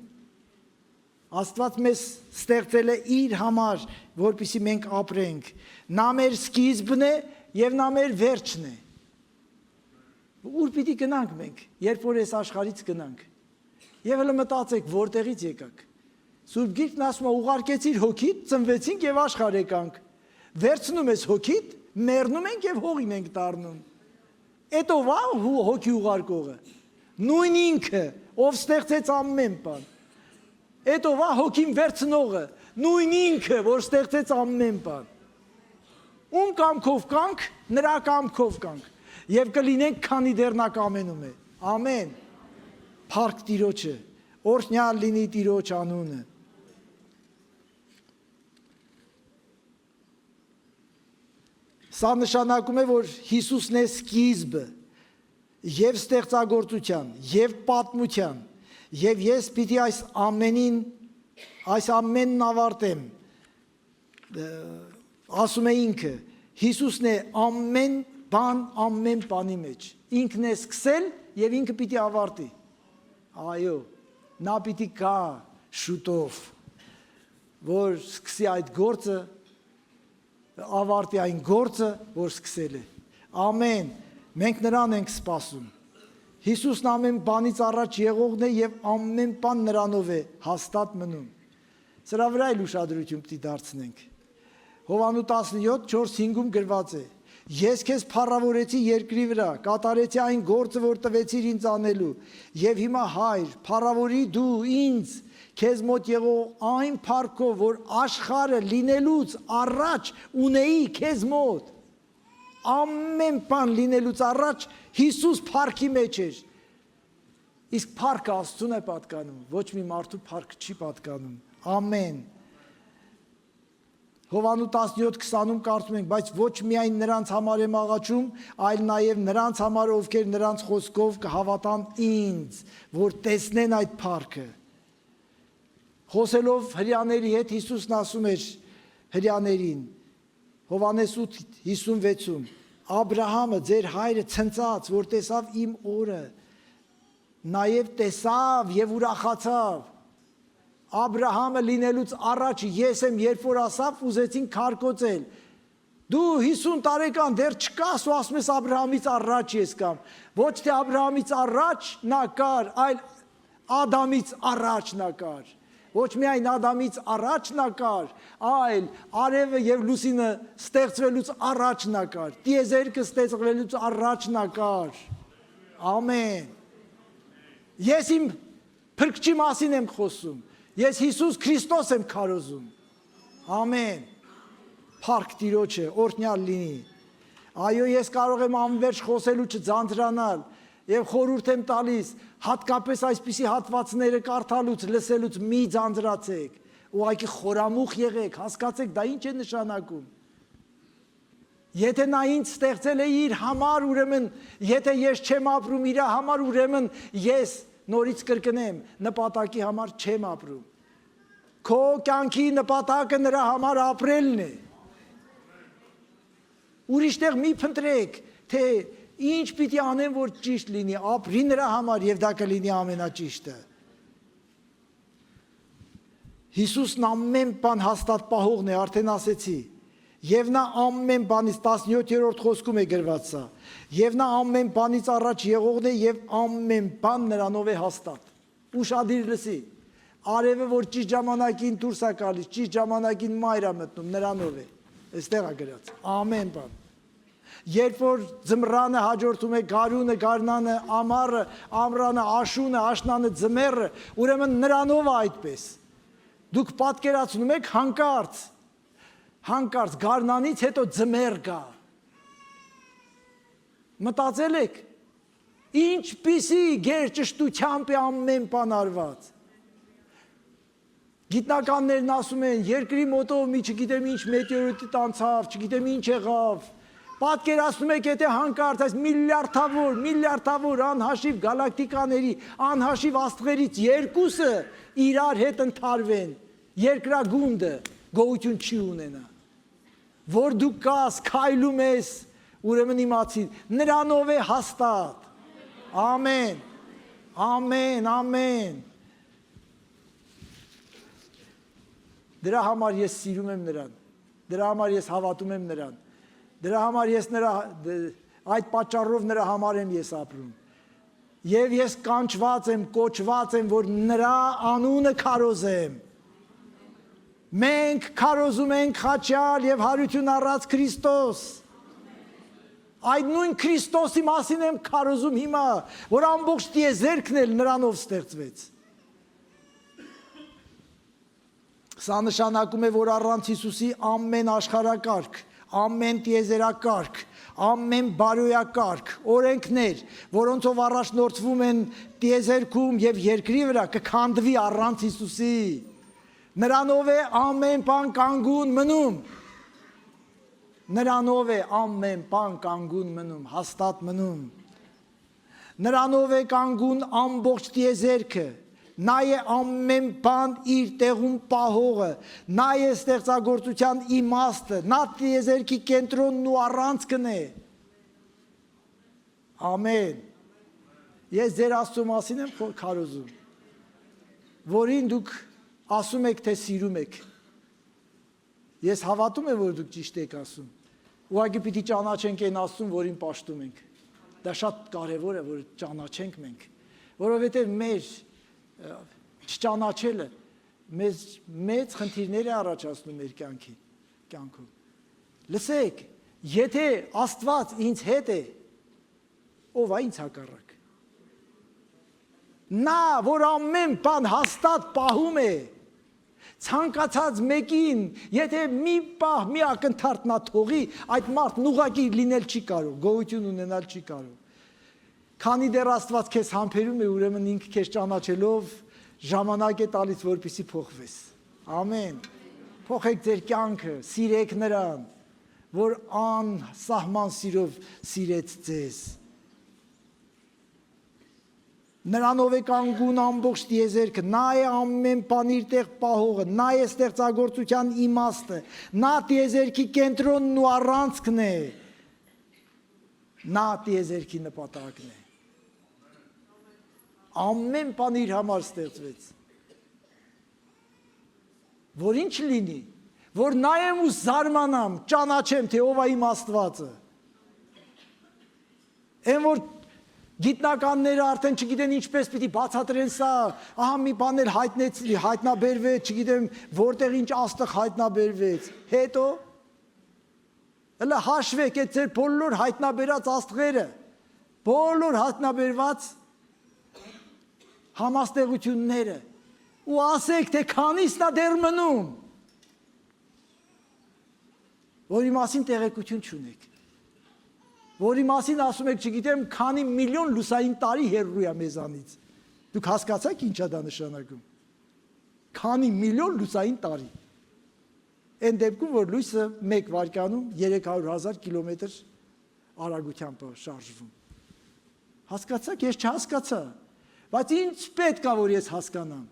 Աստված մեզ ստեղծել է իր համար, որպեսզի մենք ապրենք։ Նա մեր սկիզբն է եւ նա մեր վերջն է։ Ուր պիտի գնանք մենք, երբ որ այս աշխարհից գնանք։ Եվ հələ մտածեք, որտեղից եկաք։ Սուրբ Գիրքն ասում է, ուղարկեցիր հոգիդ, ծնվեցինք եւ աշխարհ եկանք։ Վերցնում ես հոգիդ, մեռնում ենք եւ հողին ենք դառնում։ Էտո վա հոգի ուղարկողը։ Նույն ինքը, ով ստեղծեց ամեն բան։ Էտո վա հոգին վերցնողը, նույն ինքը, որ ստեղծեց ամեն բան։ Ում կամքով կանք, նրա կամքով կանք։ Եվ կլինենք, քանի դեռ նա կամենում է։ Ամեն։ Փառք Տիրոջը, օրհնյալ լինի Տիրոջ անունը։ Սա նշանակում է, որ Հիսուսն է սկիզբը եւ ստեղծագործության, եւ պատմության, եւ ես պիտի այս ամենն ավարտեմ։ Ասում է ինքը, Հիսուսն է ամեն բանի մեջ։ Ինքն է սկսել եւ ինքը պիտի ավարտի։ Այո, նա պիտի գա շուտով, որ սկսի այդ գործը, ավարտի այն գործը, որ սկսել է։ Ամեն, մենք նրան ենք սպասում։ Հիսուսն ամեն բանից առաջ եղողն է եւ ամեն բան նրանով է հաստատ մնում։ Սրա վրա էլ ուշադրություն պիտի դարձնենք։ Հովանու 17:4-5-ում գրված է. Ես քեզ փառավորեցի երկրի վրա, կատարեցի այն գործը, որ տվեցիր ինձ անելու, եւ հիմա Հայր, փառավորի դու ինձ, քեզ մոտ եղող այն փառքով, որ աշխարհը լինելուց առաջ ունեի քեզ մոտ։ Ամեն բան լինելուց առաջ Հիսուս փառքի մեջ էր։ Իսկ փառքը Աստծուն է պատկանում, ոչ մի մարդու փառք չի պատկանում։ Ամեն։ Հովանու 17:20-ում կարդում ենք, բայց ոչ միայն նրանց համար եմ աղաչում, այլ նաև նրանց համար, ովքեր նրանց խոսքով կհավատան ինձ, որ տեսնեն այդ փառքը։ Խոսելով հրեաների հետ Հիսուսն ասում էր հրեաներին, Հովանես 8:56-ում, Աբրահամը ձեր հայրը ցնծած, որ տեսավ իմ օրը, նաև տեսավ եւ ուրախացավ։ Աբրահամը լինելուց առաջ ես եմ, երբ որ ասավ, ուզեցին քարկոծել։ Դու 50 տարեկան դեռ չկաս ու ասում ես Աբրահամից առաջ ես կամ։ Ոչ թե Աբրահամից առաջ նա կար, այլ Ադամից առաջ նա կար։ Ոչ միայն Ադամից առաջ նա կար, այլ արևը եւ լուսինը ստեղծվելուց առաջ նա կար։ Տիեզերքը ստեղծվելուց առաջ նա կար։ Ամեն։ Ես իմ փրկչի մասին եմ խոսում։ Ես Հիսուս Քրիստոս եմ քարոզում։ Ամեն։ Փառք Տիրոջը, օրհնյալ լինի։ Այո, ես կարող եմ անվերջ խոսելու չձանձրանալ եւ խորհուրդ եմ տալիս, հատկապես այսպիսի հատվածները կարդալուց, լսելուց մի ձանձրացեք, ուղղակի խորամուխ եղեք, հասկացեք դա ինչ է նշանակում։ Եթե նա ինձ ստեղծել է իր համար, ուրեմն եթե ես չեմ ապրում իր համար, ուրեմն ես նորից կրկնեմ, նպատակի համար չեմ ապրում։ Քո կյանքի նպատակը նրա համար ապրելն է։ Ուրիշտեղ մի փնտրեք, թե ինչ պիտի անեմ, որ ճիշտ լինի, ապրի նրա համար եւ դա կլինի ամենաճիշտը։ Հիսուսն ամեն բան հաստատ պահողն է, արդեն ասեցի։ Եվ նա ամեն բանից 17-րդ խոսքում է գրված սա։ Եվ նա ամեն բանից առաջ եղողն է եւ ամեն բան նրանով է հաստատ։ Ուշադիր լսի։ Արևը որ ճիշտ ժամանակին դուրս է գալիս, ճիշտ ժամանակին մայր է մտնում, նրանով է։ Այստեղ է գրած։ Ամեն բան։ Երբ որ ձմռանը հաջորդում է գարունը, գարնանը, ամառը, ամռանը, աշունը, աշնանը, ձմեռը, ուրեմն նրանով է այդպես։ Դուք պատկերացնում եք հանկարծ գարնանից հետո ձմեռ գա։ Մտածել եք, ինչպիսի գերճշտությամբ է ամեն բան արված։ Գիտնականներն ասում են, երկրի մոտով մի չգիտեմ ինչ մետեորիտ անցավ, չգիտեմ ինչ եղավ։ Պատկերացնում եք, եթե հանկարծ այս միլիարդավոր անհաշիվ գալակտիկաների, անհաշիվ աստղերից երկուսը իրար հետ ընդհարվեն, երկրագունդը գոյություն չի ունենա։ Որ դու կաս, քայլում ես, ուրեմն իմացիր, նրանով է հաստատ։ Ամեն, ամեն, ամեն։ Դրա համար ես սիրում եմ նրան, դրա համար ես հավատում եմ նրան, դրա համար ես այդ պատճառով նրա համար եմ ես ապրում։ Եվ ես կանչված եմ, կոչված եմ, որ նրա անունը քարոզեմ։ Մենք քարոզում ենք խաչյալ եւ հարություն առած Քրիստոս։ Այդ նույն Քրիստոսի մասին եմ քարոզում հիմա, որ ամբողջ տիեզերքն էլ նրանով ստեղծվեց։ Սա նշանակում է, որ առանց Հիսուսի ամեն աշխարհակարգ, ամեն տիեզերակարգ, ամեն բարոյակարգ, օրենքներ, որոնցով առաջնորդվում են տիեզերքում եւ երկրի վրա, կքանդվի առանց Հիսուսի։ Նրանով է ամեն բան կանգուն մնում։ Նրանով է ամեն բան կանգուն մնում, հաստատ մնում։ Նրանով է կանգուն ամբողջ տիեզերքը։ Նա է ամեն բան իր տեղում պահողը, նա է ստեղծագործության իմաստը, նա տիեզերքի կենտրոնն ու առանցքն է։ Ամեն։ Ես ձեր Աստծո մասին եմ քարոզում, որին դուք ասում եք, թե սիրում եք։ Ես հավատում եմ, որ դուք ճիշտ եք ասում։ Ուղղակի պիտի ճանաչենք այն Աստծուն, որին պաշտում ենք։ Դա շատ կարևոր է, որ ճանաչենք մենք, որովհետև մեր չճանաչելը մեզ մեծ խնդիրներ է առաջացնում մեր կյանքում։ Լսեք, եթե Աստված ինձ հետ է, ով է ինձ հակառակ։ Նա, որ ամեն բան հաստատ պահում է, ցանկացած մեկին, եթե մի պահ, մի ակնթարթ նա թողի, այդ մարդն ուղղակի լինել չի կարող, գոյություն ունենալ չի կարող։ Քանի դեռ Աստված քեզ համբերում է, ուրեմն ինքը քեզ ճանաչելով ժամանակ է տալիս, որպեսզի փոխվես։ Ամեն։ Փոխեք ձեր կյանքը, սիրեք նրան, որ անսահման սիրով սիրեց ձեզ։ Նրանով է կանգուն ամբողջ տիեզերքը, նա է ամեն բան իր տեղ պահողը, նա է ստեղծագործության իմաստը, նա տիեզերքի կենտրոնն ու առանցքն է, նա տիեզերքի նպատակն է։ Ամեն բան իր համար ստեղծվեց։ Որ ինչ լինի, որ նայեմ ու զարմանամ, ճանաչեմ, թե ով է իմ Աստվածը։ Այն որ գիտնականները արդեն չգիտեն ինչպես պիտի բացատրեն սա, ահա մի բան էլ հայտնաբերվեց, չգիտեմ որտեղ ինչ աստղ հայտնաբերվեց, հետո հələ հաշվեք այդ ձեր բոլոր հայտնաբերած աստղերը, բոլոր հայտնաբերված համաստեղությունները ու ասեք, թե քանիսն է դեռ մնում, որի մասին տեղեկություն չունեք, որի մասին ասում եք, չգիտեմ, քանի միլիոն լուսային տարի հեռու է մեզանից։ Դուք հասկացաք ինչ է դա նշանակում։ Քանի միլիոն լուսային տարի։ Այն դեպքում, որ լույսը 1 վայրկյանում 300,000 կիլոմետր արագությամբ շարժվում։ Հասկացաք, ես չհասկացա, բայց ինչ պետք է, որ ես հասկանամ։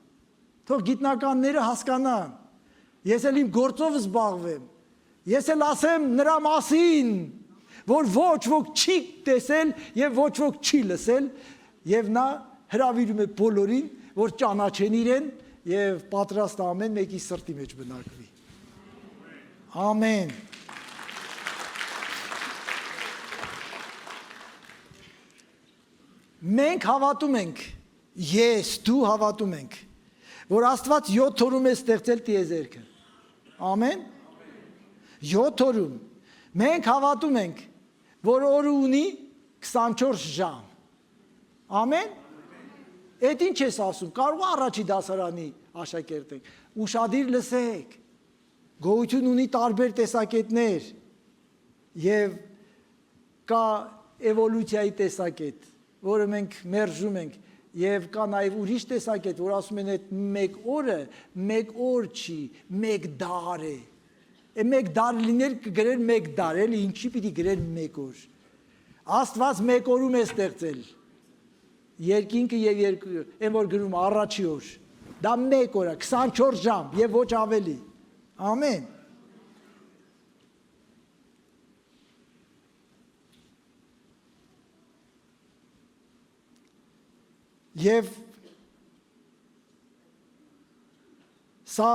Թող գիտնականները հասկանան։ Ես էլ իմ գործով զբաղվեմ։ Ես էլ ասեմ նրա մասին, որ ոչ ոք չի տեսել եւ ոչ ոք չի լսել, եւ նա հրավիրում է բոլորին, որ ճանաչեն իրեն եւ պատրաստ ամեն մեկի սրտի մեջ բնակվի։ Ամեն։ Մենք հավատում ենք, ես, դու հավատում ենք, որ Աստված 7 օրում է ստեղծել տիեզերքը։ Ամեն։ 7 օրում։ Մենք հավատում ենք, որ օրը ունի 24 ժամ։ Ամեն։ Այդ ինչ ես ասում, կարող առաջի դասարանի աշակերտ ենք, ուշադիր լսեք, գոյություն ունի տարբեր տեսակետներ և կա էվոլյուցիայի տեսակետ, որը մենք մերժում ենք, և կա նաև ուրիշ տեսակետ, որ ասում են այդ մեկ օրը, մեկ օր չի, մեկ դար է, մեկ դար լինել կգրեր մեկ դար, էլի ինչի պիտի գրեր մեկ օր, Աստված մեկ օրում է ստեղծել, երկինքը և երկրը, այն որ գրում առաջի օր, դա մեկ օր է, 24 ժամ և ոչ ավելի, ամեն։ Եվ սա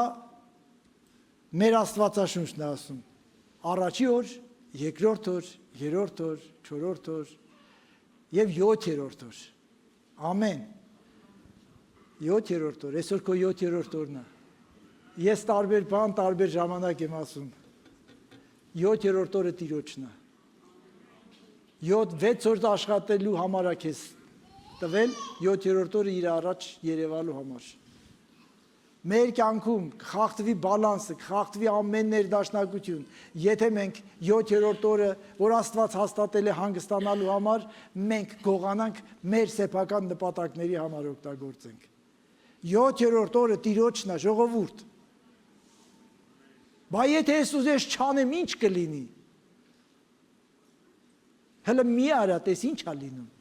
մեր Աստվածաշունչն է ասում, առաջի օր, երկրորդ օր, երրորդ օր, չորրորդ օր և 7-րդ օր, ամեն, 7-րդ օր, այսօր քո 7-րդ օրն է, ես տարբեր բան, տարբեր ժամանակ եմ ասում, 7-րդ օրը Տիրոջն է, 6 օր աշխատելու համար է քեզ տվել 7-րդ օրը իր առաջ երևալու համար։ Մեր կյանքում կխախտվի բալանսը, կխախտվի ամեն ներդաշնակություն, եթե մենք 7-րդ օրը, որ Աստված հաստատել է հանգստանալու համար, մենք գողանանք մեր սեփական նպատակների համար օգտագործենք։ 7-րդ օրը Տիրոջն է, ժողովուրդ։ Բա եթե ես ուզես չանեմ, ինչ կլինի։ Հələ մի արա, տես ինչ է լինում։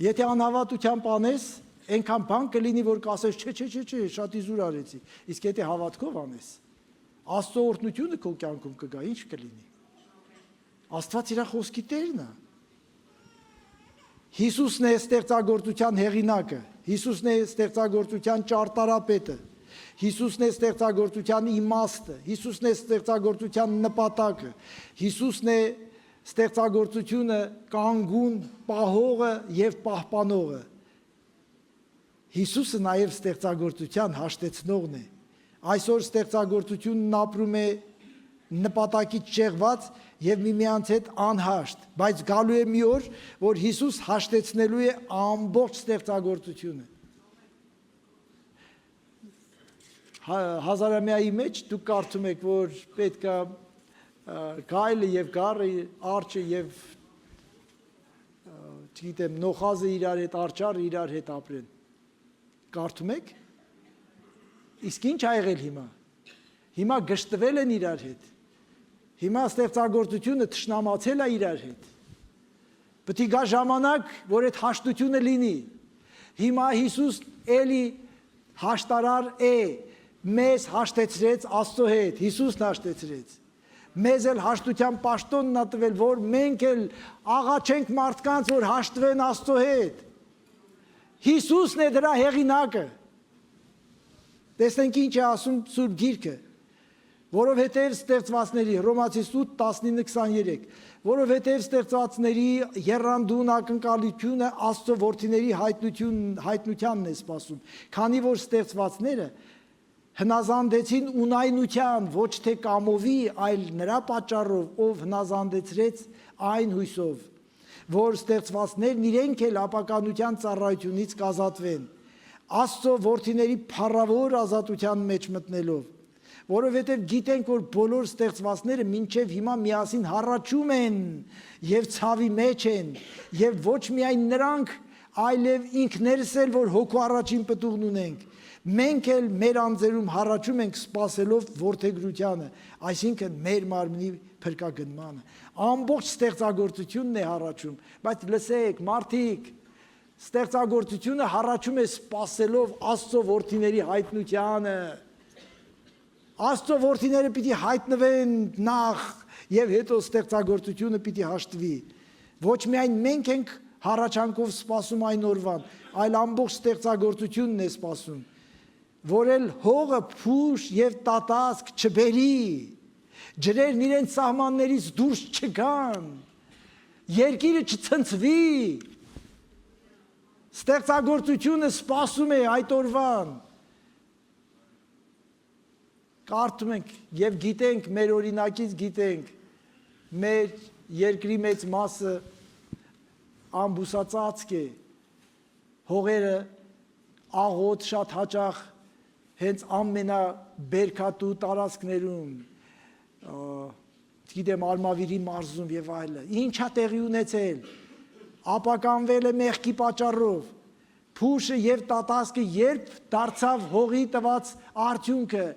Եթե անհավատությամբ անես, այնքան բան կլինի, որ կասես, չէ, շատ իզուր արեցի, իսկ եթե հավատքով անես, Աստծո օրհնությունը քո կյանքում կգա, ինչ կլինի։ Աստված իր խոսքի տերն է։ Հիսուսն է ստեղծագործության հեղինակը, Հիսուսն է ստեղծագործության ճարտարապետը, Հիսուսն է ստեղծագործության իմաստը, Հիսուսն է ստեղծագործության նպատակը, Հիսուսն է ստեղծագործությունը կանգուն, պահողը և պահպանողը։ Հիսուսը նաև ստեղծագործության հաշտեցնողն է։ Այսօր ստեղծագործությունն ապրում է նպատակից շեղված և միմյանց հետ անհաշտ, բայց գալու է մի օր, որ Հիսուս հաշտեցնելու է ամբողջ ստեղծագործությունը։ Հազարամյայի մեջ դուք կարդում եք, որ պետք է գայլը և գառը, արջը և չգիտեմ, նոխազը իրար հետ, արջարը իրար հետ ապրեն։ Կարդում եք։ Իսկ ինչ ա եղել հիմա։ Հիմա գշտվել են իրար հետ։ Հիմա ստեղծագործությունը թշնամացել է իրար հետ։ Պետք է գա ժամանակ, որ այդ հաշտությունը լինի։ Հիմա Հիսուս էլի հաշտարար է, մեզ հաշտեցրեց Աստծո հետ, Հիսուսն հաշտեցրեց։ Մեզ էլ հաշտության պաշտոնն է տվել, որ մենք էլ աղաչենք մարդկանց, որ հաշտվեն Աստծո հետ։ Հիսուսն է դրա հեղինակը։ Տեսնենք ինչ է ասում Սուրբ Գիրքը, որովհետև ստեղծվածների, Հռոմացիս 8:19-23, որովհետև ստեղծվածների եռանդուն ակնկալությունը Աստծո որդիների հայտնությանն է սպասում, քանի որ ստեղծվածները հնազանդեցին ունայնության, ոչ թե կամովի, այլ նրա պատճառով, ով հնազանդեցրեց այն հույսով, որ ստեղծվածներն իրենք էլ ապականության ծառայությունից կազատվեն, Աստծո որդիների փառավոր ազատության մեջ մտնելով, որովհետև գիտենք, որ բոլոր ստեղծվածները մինչև հիմա միասին հառաչում են և ցավի մեջ են, և ոչ միայն նրանք, այլև ինքներս էլ, որ հոգու առաջին պտուղն ունենք, Մենք էլ մեր անձերում հառաչում ենք սպասելով որդեգրությանը, այսինքն մեր մարմնի փրկագնմանը։ Ամբողջ ստեղծագործությունն է հառաչում, բայց լսեք, մարդիկ, ստեղծագործությունը հառաչում է սպասելով Աստծո որդիների հայտնությանը։ Աստծո որդիները պիտի հայտնվեն նախ եւ հետո ստեղծագործությունը պիտի հաշտվի։ Ոչ միայն մենք ենք հառաչանքով սպասում այն օրվան, այլ ամբողջ ստեղծագործությունն է սպասում, որ էլ հողը փուշ եւ տատասկ չբերի, ջրերն իրենց սահմաններից դուրս չգան, երկիրը չցնցվի, ստեղծագործությունը սպասում է այդ օրվան։ Կարդում ենք եւ գիտենք, մեր օրինակից գիտենք, մեր երկրի մեծ մասը ամբուսածածկ է, հողերը աղոտ շատ հաճախ հենց ամենաբերքատու տարածքներում, գիտեմ Արմավիրի մարզում եւ այլը, ինչա տեղի ունեցել, ապականվել է մեղքի պատճառով, փուշը եւ տատասկը երբ դարձավ հողի տված արդյունքը,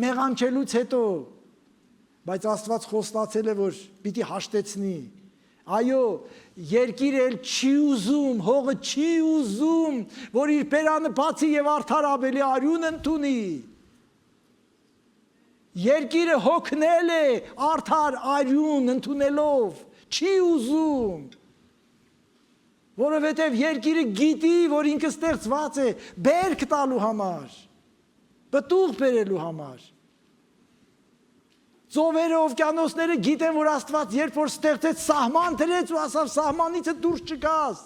մեղանչելուց հետո, բայց Աստված խոստացել է, որ պիտի հաշտեցնի, այո, երկիրը էլ չի ուզում, հողը չի ուզում, որ իր բերանը բացի եւ արդար ավելի արյուն ընդունի։ Երկիրը հոգնել է արդար արյուն ընդունելով, չի ուզում, որովհետև երկիրը գիտի, որ ինքը ստեղծված է բերք տալու համար, պտուղ բերելու համար։ Ծովերը, օվկիանոսները գիտեն, որ Աստված երբ որ ստեղծեց սահման դրեց ու ասավ սահմանից դուրս չգաս։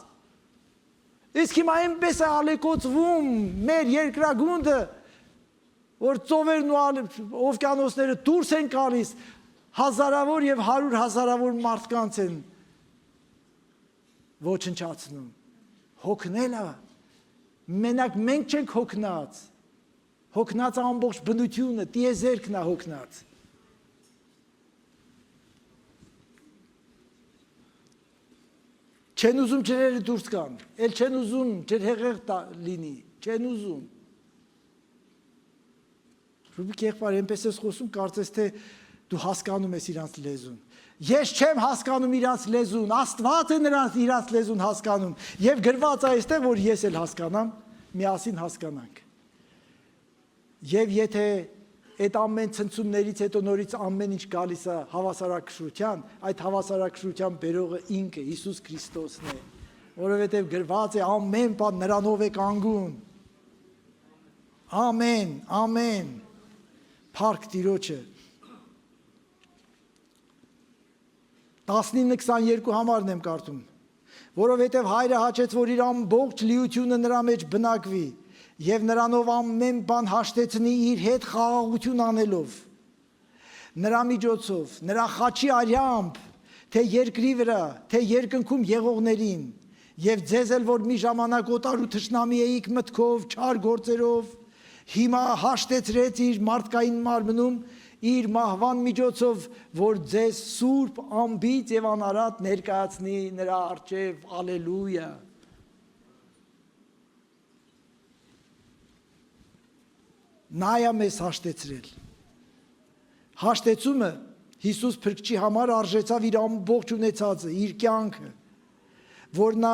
Իսկ հիմա այնպես է ալեկոծվում մեր երկրագունդը, որ ծովերն ու օվկիանոսները դուրս են գալիս, հազարավոր եւ 100 հազարավոր մարդկանց են ոչնչացնում։ Հոգնելը, մենակ մենք չենք հոգնած, հոգնած ամբողջ բնությունը, տիեզերքն է հոգնած։ Չեն ուզում ջրերը դուրս գան, էլ չեն ուզում ջրհեղեղ լինի, չեն ուզում։ Ռուբիկ եղբայր, այնպես ես խոսում, կարծես թե դու հասկանում ես իրանց լեզուն։ Ես չեմ հասկանում իրանց լեզուն, Աստված է նրանց իրանց լեզուն հասկանում, եւ գրված է այստեղ, որ ես էլ հասկանամ, միասին հասկանանք։ Եվ եթե այդ ամեն ցնցումներից հետո նորից ամեն ինչ գալիս է հավասարակշռության, այդ հավասարակշռության բերողը ինքը Հիսուս Քրիստոսն է, որովհետև գրված է ամեն բան նրանով է կանգուն։ Ամեն, ամեն։ Փառք Տիրոջը։ 19:22 համարն եմ կարդում, որովհետև Հայրը հաճեց, որ իր ամբողջ լիությունը նրա մեջ բնակվի եւ նրանով ամեն բան հաշտեցնի իր հետ խաղաղություն անելով, նրա միջոցով, նրա խաչի արյամբ, թե երկրի վրա, թե երկնքում եղողներին, եւ ձեզ էլ, որ մի ժամանակ օտար ու թշնամի էիք մտքով, չար գործերով, հիմա հաշտեցրեց իր մարդկային մարմնում, իր մահվան միջոցով, որ ձեզ սուրբ, անբիծ եւ անարատ ներկայացնի նրա առջև, ալելույա։ Նա է մեզ հաշտեցրել։ Հաշտեցումը Հիսուս Փրկչի համար արժեցավ իր ամբողջ ունեցածը, իր կյանքը, որ նա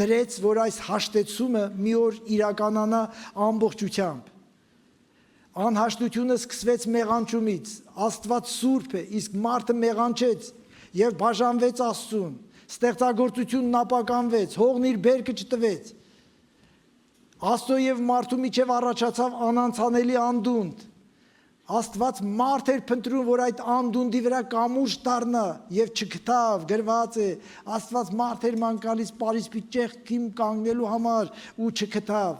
դրեց, որ այս հաշտեցումը մի օր իրականանա ամբողջությամբ։ Անհաշտությունը սկսվեց մեղանչումից, Աստված սուրբ է, իսկ մարդը մեղանչեց եւ բաժանվեց Աստծուն, ստեղծագործությունն ապականվեց, հողն իր բերքը չտվեց։ Աստծո եւ մարդու միջև առաջացավ անանցանելի անդունդ։ Աստված մարդ էր փնտրում, որ այդ անդունդի վրա կամուրջ դառնա եւ չգտավ, գրված է, Աստված մարդ էր մանկալից Պարիսպի ճեղքին կանգնելու համար ու չգտավ։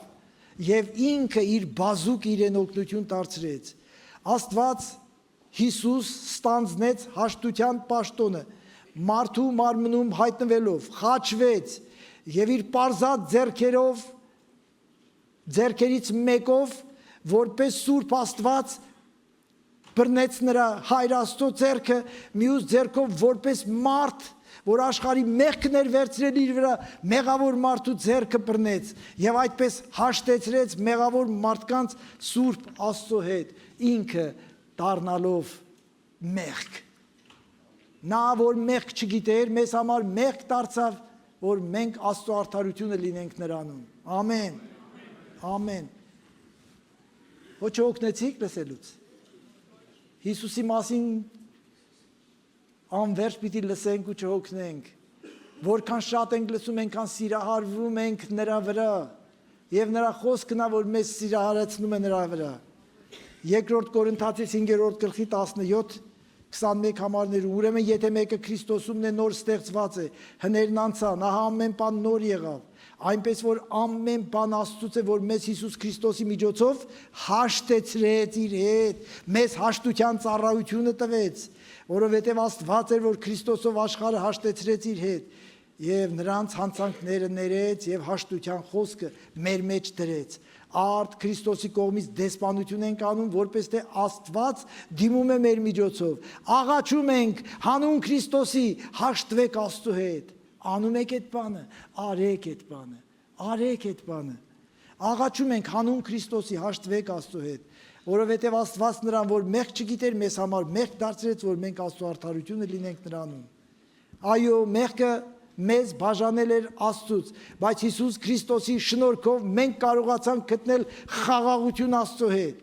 Եվ ինքը իր բազուկ իրեն օգնություն դարձրեց։ Աստված Հիսուս ստանձնեց հաշտության պաշտոնը, մարդու մարմնում հայտնվելով, խաչվեց եւ իր պարզած ձեռքերից մեկով, որպես Սուրբ Աստված բռնեց նրա Հայր Աստծո ձեռքը, մյուս ձեռքով որպես մարդ որ աշխարհի մեղքներ վերցրել իր վրա, մեղավոր մարդու ձեռքը բռնեց եւ այդպես հաշտեցրեց մեղավոր մարդկանց Սուրբ Աստծո հետ, ինքը դառնալով մեղք։ Նա որ մեղք չգիտեր, մեզ համար մեղք դարձավ, որ մենք Աստծո արդարությունը լինենք նրանում։ Ամեն։ Ամեն։ Ոչ օգնեցիք լսելուց։ Հիսուսի մասին անverջ պիտի լսենք ու չհոգնենք։ Որքան շատ ենք լսում, այնքան սիրահարվում ենք նրա վրա։ Եվ նրա խոսքն է, որ մեզ սիրահարեցնում է նրա վրա։ Երկրորդ Կորինթացիս 5-րդ գլխի 17-21 համարներ, ուրեմն եթե մեկը Քրիստոսումն է, նոր ստեղծված է, հներն անցան, ահա ամեն բան նոր եղավ։ Այնպես որ ամեն բան Աստծուց է, որ մեզ Հիսուս Քրիստոսի միջոցով հաշտեցրեց իր հետ, մեզ հաշտության ծառայությունը տվեց, որովհետև Աստված էր, որ Քրիստոսով աշխարհը հաշտեցրեց իր հետ, եւ նրանց հանցանքները ներեց եւ հաշտության խոսքը մեր մեջ դրեց։ Արդ Քրիստոսի կողմից դեսպանություն ենք անում, որպես թե Աստված դիմում է մեր միջոցով։ Աղաչում ենք հանուն Քրիստոսի, հաշտվեք Աստծո հետ։ Անում եք այդ բանը, արեք այդ բանը, արեք այդ բանը։ Աղաչում ենք հանուն Քրիստոսի, հաշտվեք Աստծո հետ, որովհետև Աստված նրան, որ մեղք չգիտեր, մեզ համար մեղք դարձրեց, որ մենք Աստծո արդարությունը լինենք նրանում։ Այո, մեղքը մեզ բաժանել էր Աստծուց, բայց Հիսուս Քրիստոսի շնորհքով մենք կարողացանք գտնել խաղաղություն Աստծո հետ։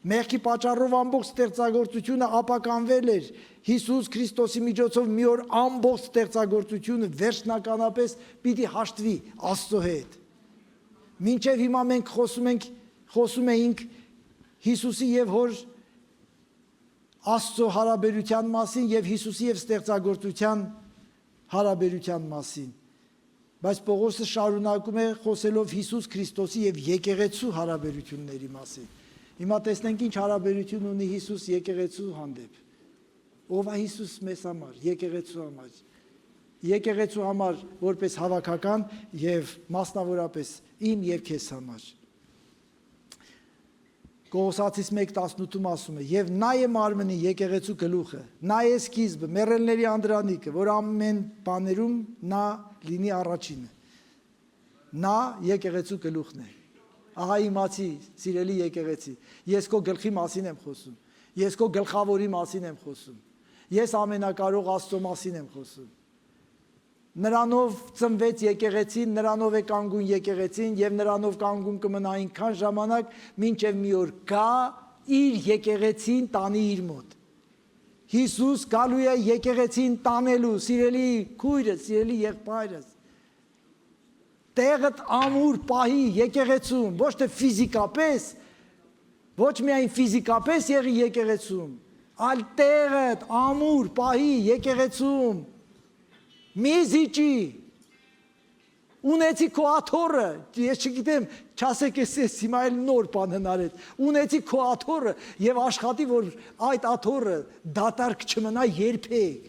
Մեղքի պատճառով ամբողջ ստեղծագործությունը ապականվել էր։ Հիսուս Քրիստոսի միջոցով մի օր ամբողջ ստեղծագործությունը վերջնականապես պիտի հաշտվի Աստծո հետ։ Մինչև հիմա մենք խոսում էինք Հիսուսի եւ Հոր Աստծո հարաբերության մասին եւ Հիսուսի եւ ստեղծագործության հարաբերության մասին։ Բայց Պողոսը շարունակում է խոսելով Հիսուս Քրիստոսի եւ եկեղեցու հարաբերությունների մասին։ Հիմա տեսնենք ինչ հարաբերություն ունի Հիսուս եկեղեցու հանդեպ։ Ով է Հիսուս մեզ համար, եկեղեցու համար։ Եկեղեցու համար որպես հավաքական եւ մասնավորապես իմ եւ քեզ համար։ Կողոսացիս 1:18-ում ասում է. «Եվ նա է մարմնի եկեղեցու գլուխը, նա է սկիզբը, մեռելների անդրանիկը, որ ամեն բաներում նա լինի առաջինը»։ Նա եկեղեցու գլուխն է։ Ահա իմացի, սիրելի եկեղեցի, ես քո գլխի մասին եմ խոսում, ես քո գլխավորի մասին եմ խոսում, ես ամենակարող Աստծո մասին եմ խոսում։ Նրանով ծնվեց եկեղեցին, նրանով է կանգուն եկեղեցին եւ նրանով կանգուն կմնա այնքան ժամանակ, մինչեւ մի օր գա իր եկեղեցին տանի իր մոտ։ Հիսուս գալու է եկեղեցին տանելու, սիրելի քույրս, սիրելի եղբայրս։ Տեղդ ամուր պահի եկեղեցում, ոչ թե ֆիզիկապես, ոչ միայն ֆիզիկապես եղի եկեղեցում, այլ տեղդ ամուր պահի եկեղեցում, մի զիջի, ունեցի քո աթոռը, ես չգիտեմ, չասեք ես հիմա էլ նոր բան հնարեց, ունեցի քո աթոռը եւ աշխատի, որ այդ աթոռը դատարկ չմնա երբեք։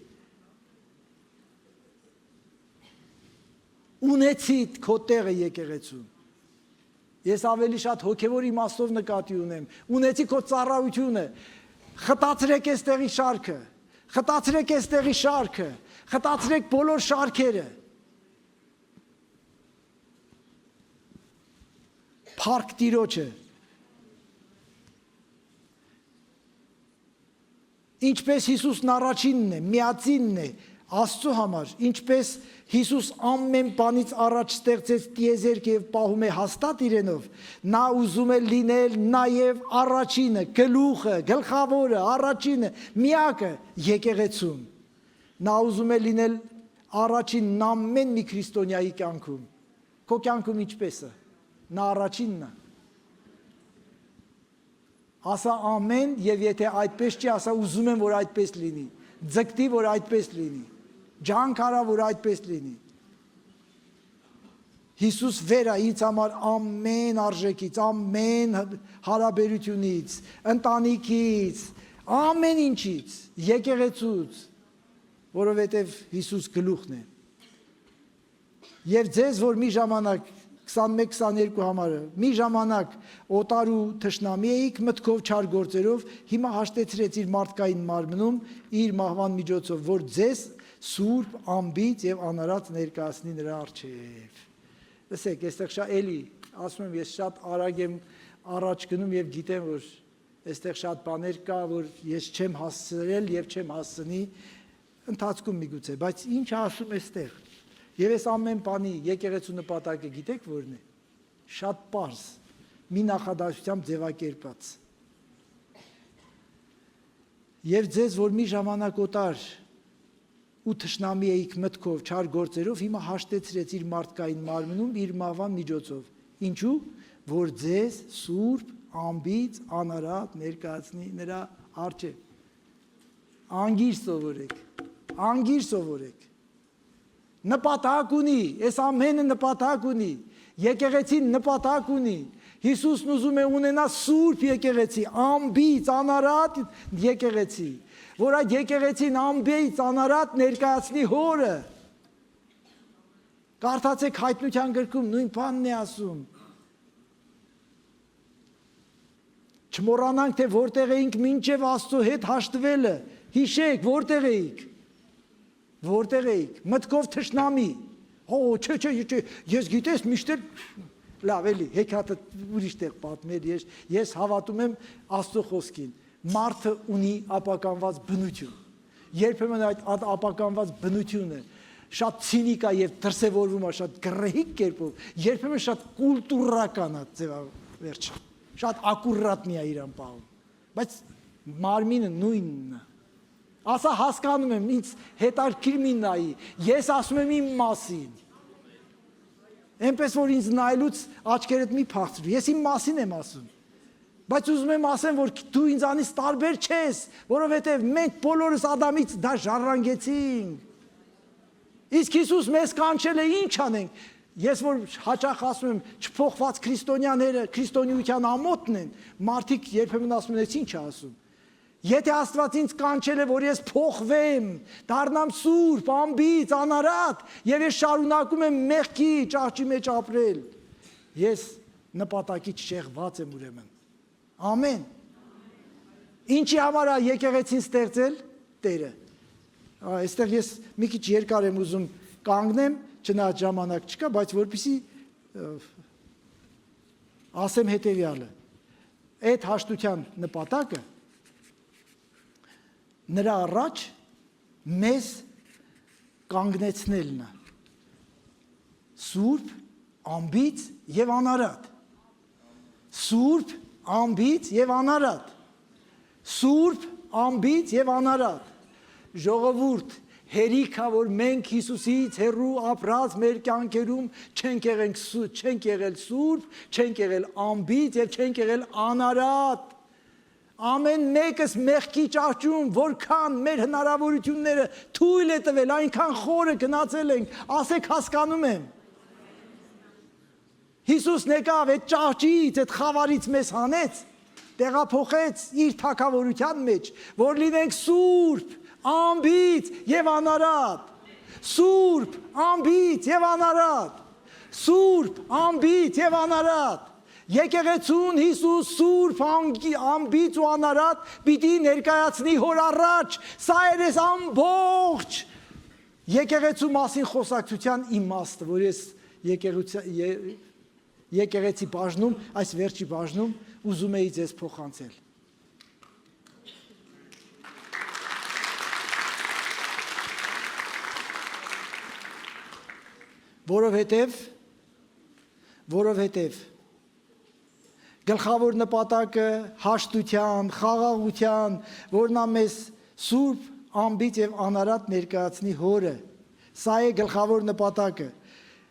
Ունեցիդ քո տեղը եկեղեցում։ Ես ավելի շատ հոգևոր իմաստով նկատի ունեմ։ Ունեցի քո ծառայությունը։ Խտացրեք այստեղի շարքը։ Խտացրեք այստեղի շարքը։ Խտացրեք բոլոր շարքերը։ Փառք Տիրոջը։ Ինչպես Հիսուսն առաջինն է, միածինն է Աստծո համար, ինչպես Հիսուս ամեն բանից առաջ ստեղծեց տիեզերքը եւ պահում է հաստատ իրենով, նա ուզում է լինել նաեւ առաջինը, գլուխը, գլխավորը, առաջինը, միակը եկեղեցում։ Նա ուզում է լինել առաջինն ամեն մի քրիստոնյայի կյանքում։ Քո կյանքում ինչպես է։ Նա առաջինն է։ Ասա ամեն եւ եթե այդպես չի, ասա ուզում եմ որ այդպես լինի։ Ձգտի որ այդպես լինի։ Ջանք արա որ այդպես լինի։ Հիսուս վեր է ինձ համար ամեն արժեքից, ամեն հարաբերությունից, ընտանիքից, ամեն ինչից, եկեղեցուց, որովհետև Հիսուս գլուխն է։ Եվ ձեզ որ մի ժամանակ 21-22 համարը, մի ժամանակ օտար ու թշնամի էիք մտքով չար գործերով, հիմա հաշտեցրեց իր մարդկային մարմնում իր մահվան միջոցով, որ ձեզ սուրբ, անբիծ եւ անարատ ներկայացնի նրա առջև։ Լսեք, այստեղ շատ էլի, ասում եմ, ես շատ արագ եմ առաջ գնում եւ գիտեմ, որ այստեղ շատ բաներ կա, որ ես չեմ հասցրել եւ չեմ հասցնի ընթացքում միգուցե, բայց ինչ ասում էստեղ։ Եվ այս ամեն բանի եկեղեցու նպատակը գիտեք որն է։ Շատ պարզ, մի նախադասությամբ ձևակերպած։ Եվ ձեզ, որ մի ժամանակոտար ու թշնամի էիք մտքով, չար գործերով, հիմա հաշտեցրեց իր մարդկային մարմնում իր մահվան միջոցով։ Ինչու՞, որ ձեզ սուրբ, անբիծ, անարատ ներկայացնի նրա առջև։ Անգիր սովորեք, անգիր սովորեք։ Նպատակ ունի, այս ամենը նպատակ ունի, եկեղեցին նպատակ ունի։ Հիսուսն ուզում է ունենա սուրբ եկեղեցի, անբիծ, անարատ եկեղեցի, որ այդ եկեղեցին անբիծ, անարատ ներկայացնի հորը։ Կարդացեք Հայտնության գրքում նույն բանն է ասում։ Չմոռանանք, թե որտեղ էինք մինչև Աստծո հետ հաշտվելը, հիշեք, որտեղ էիք, որտեղ էիք, մտքով թշնամի, չէ, ես գիտես միշտ լավ էլի, հեքիաթը ուրիշ տեղ պատմել, ես հավատում եմ Աստծո խոսքին, մարդը ունի ապականված բնություն, երբեմն այդ ապականված բնությունը շատ ցինիկ է եւ դրսեւորվում է շատ գրեհիկ կերպով, երբեմն շատ կուլտուրական է ձևավերջը, շատ ակուրատնի է իրան պահում, բայց մարմինը նույնն է։ Ասա հասկանում եմ, ինձ հետաքրքիր մի նայի, ես ասում եմ իմ մասին։ Այնպես որ ինձ նայելուց աչքերդ մի փախցրու, ես իմ մասին եմ ասում։ Բայց ուզում եմ ասեմ, որ դու ինձանից տարբեր չես, որովհետև մենք բոլորս Ադամից դա ժառանգեցինք։ Իսկ Հիսուս մեզ կանչել է ինչ անենք։ Ես որ հաճախ ասում եմ, չփոխված քրիստոնյաները քրիստոնեության ամոթն են, մարդիկ երբեմն ասում են, ինչ է ասում։ Եթե Աստված ինձ կանչել է, որ ես փոխվեմ, դառնամ սուրբ, անբիծ, անարատ, եւ ես շարունակում եմ մեղքի ճահճի մեջ ապրել, ես նպատակից շեղված եմ ուրեմն։ Ամեն։ Ինչի համար է եկեղեցին ստեղծել Տերը։ Այստեղ ես մի քիչ երկար եմ ուզում կանգնեմ, չնայած ժամանակ չկա, բայց որպեսզի ասեմ հետեւյալը։ Այդ հաշտության նպատակը նրա առաջ մեզ կանգնեցնելն է։ Սուրբ, անբիծ եւ անարատ։ Սուրբ, անբիծ եւ անարատ։ Սուրբ, անբիծ եւ անարատ։ Ժողովուրդ, հերիքա, որ մենք Հիսուսից հեռու ապրած մեր կյանքերում չենք եղել սուրբ, չենք եղել անբիծ եւ չենք եղել անարատ։ Ամեն մեկս մեղքի ճահճում, որքան մեր հնարավորությունները թույլ է տվել, այնքան խորը գնացել ենք, ասեք հասկանում եմ։ Հիսուսն եկավ այդ ճահճից, այդ խավարից մեզ հանեց, տեղափոխեց իր թագավորության մեջ, որ լինենք սուրբ, անբիծ եւ անարատ, սուրբ, անբիծ եւ անարատ, սուրբ, անբիծ եւ անարատ։ Եկեղեցուն Հիսուս սուրբ, անբիծ ու անարատ պիտի ներկայացնի հոր առաջ, սա էր այս ամբողջ եկեղեցու մասին խոսակցության իմաստը, որ ես եկեղեցի բաժնում, այս վերջի բաժնում ուզում էի ձեզ փոխանցել։ Որովհետև գլխավոր նպատակը հաշտության, խաղաղության, որն մեզ սուրբ, անբիծ եւ անարատ ներկայացնի հորը։ Սա է գլխավոր նպատակը։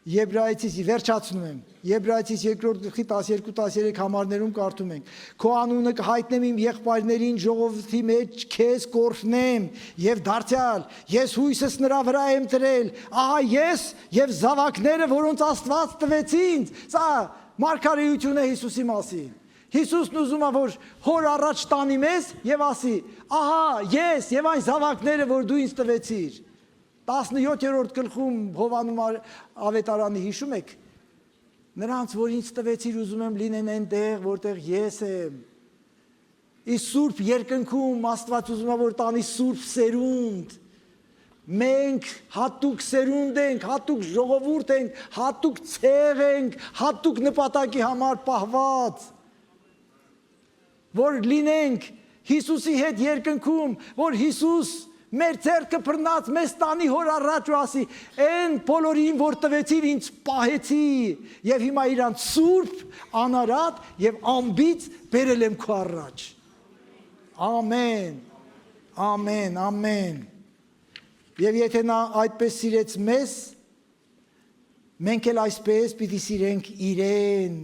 Եբրայեցիս վերջացնում եմ։ Եբրայեցիս 2-րդ գլխի 12-13 համարներում կարդում ենք. Քո անունը կհայտնեմ իմ եղբայրներին ժողովրդի մեջ քեզ կորհնեմ եւ դարձյալ ես հույսս նրա վրա եմ դրել։ Ահա ես եւ զավակները, որոնց Աստված տվեց ինձ։ Սա մարգարեություն է Հիսուսի մասին։ Հիսուսն ուզում է, որ հոր առաջ տանի մեզ եւ ասի. ահա ես եւ այն զավակները, որ դու ինձ տվեցիր։ 17-րդ գլխում Հովաննում ավետարանի հիշում եք, նրանց, որ ինձ տվեցիր, ուզում եմ լինեն այնտեղ, որտեղ ես եմ։ Իսկ սուրբ երկնքում Աստված ուզում է, որ տանի սուրբ սերունդ, մենք հատուկ սերունդ ենք, հատուկ ժողովուրդ ենք, հատուկ ցեղ ենք, հատուկ նպատակի համար պահված, որ լինենք Հիսուսի հետ երկնքում, որ Հիսուս մեր ձեռքը բռնած մեզ տանի հոր առաջ ու ասի, այն բոլորին, որ տվեցիր ինձ պահեցի, եւ հիմա իրանց սուրբ, անարատ եւ ամբից բերել եմ քո առաջ։ Ամեն, ամեն, ամեն։ Եվ եթե նա այդպես սիրեց մեզ, մենք էլ այսպես պիտի սիրենք իրեն։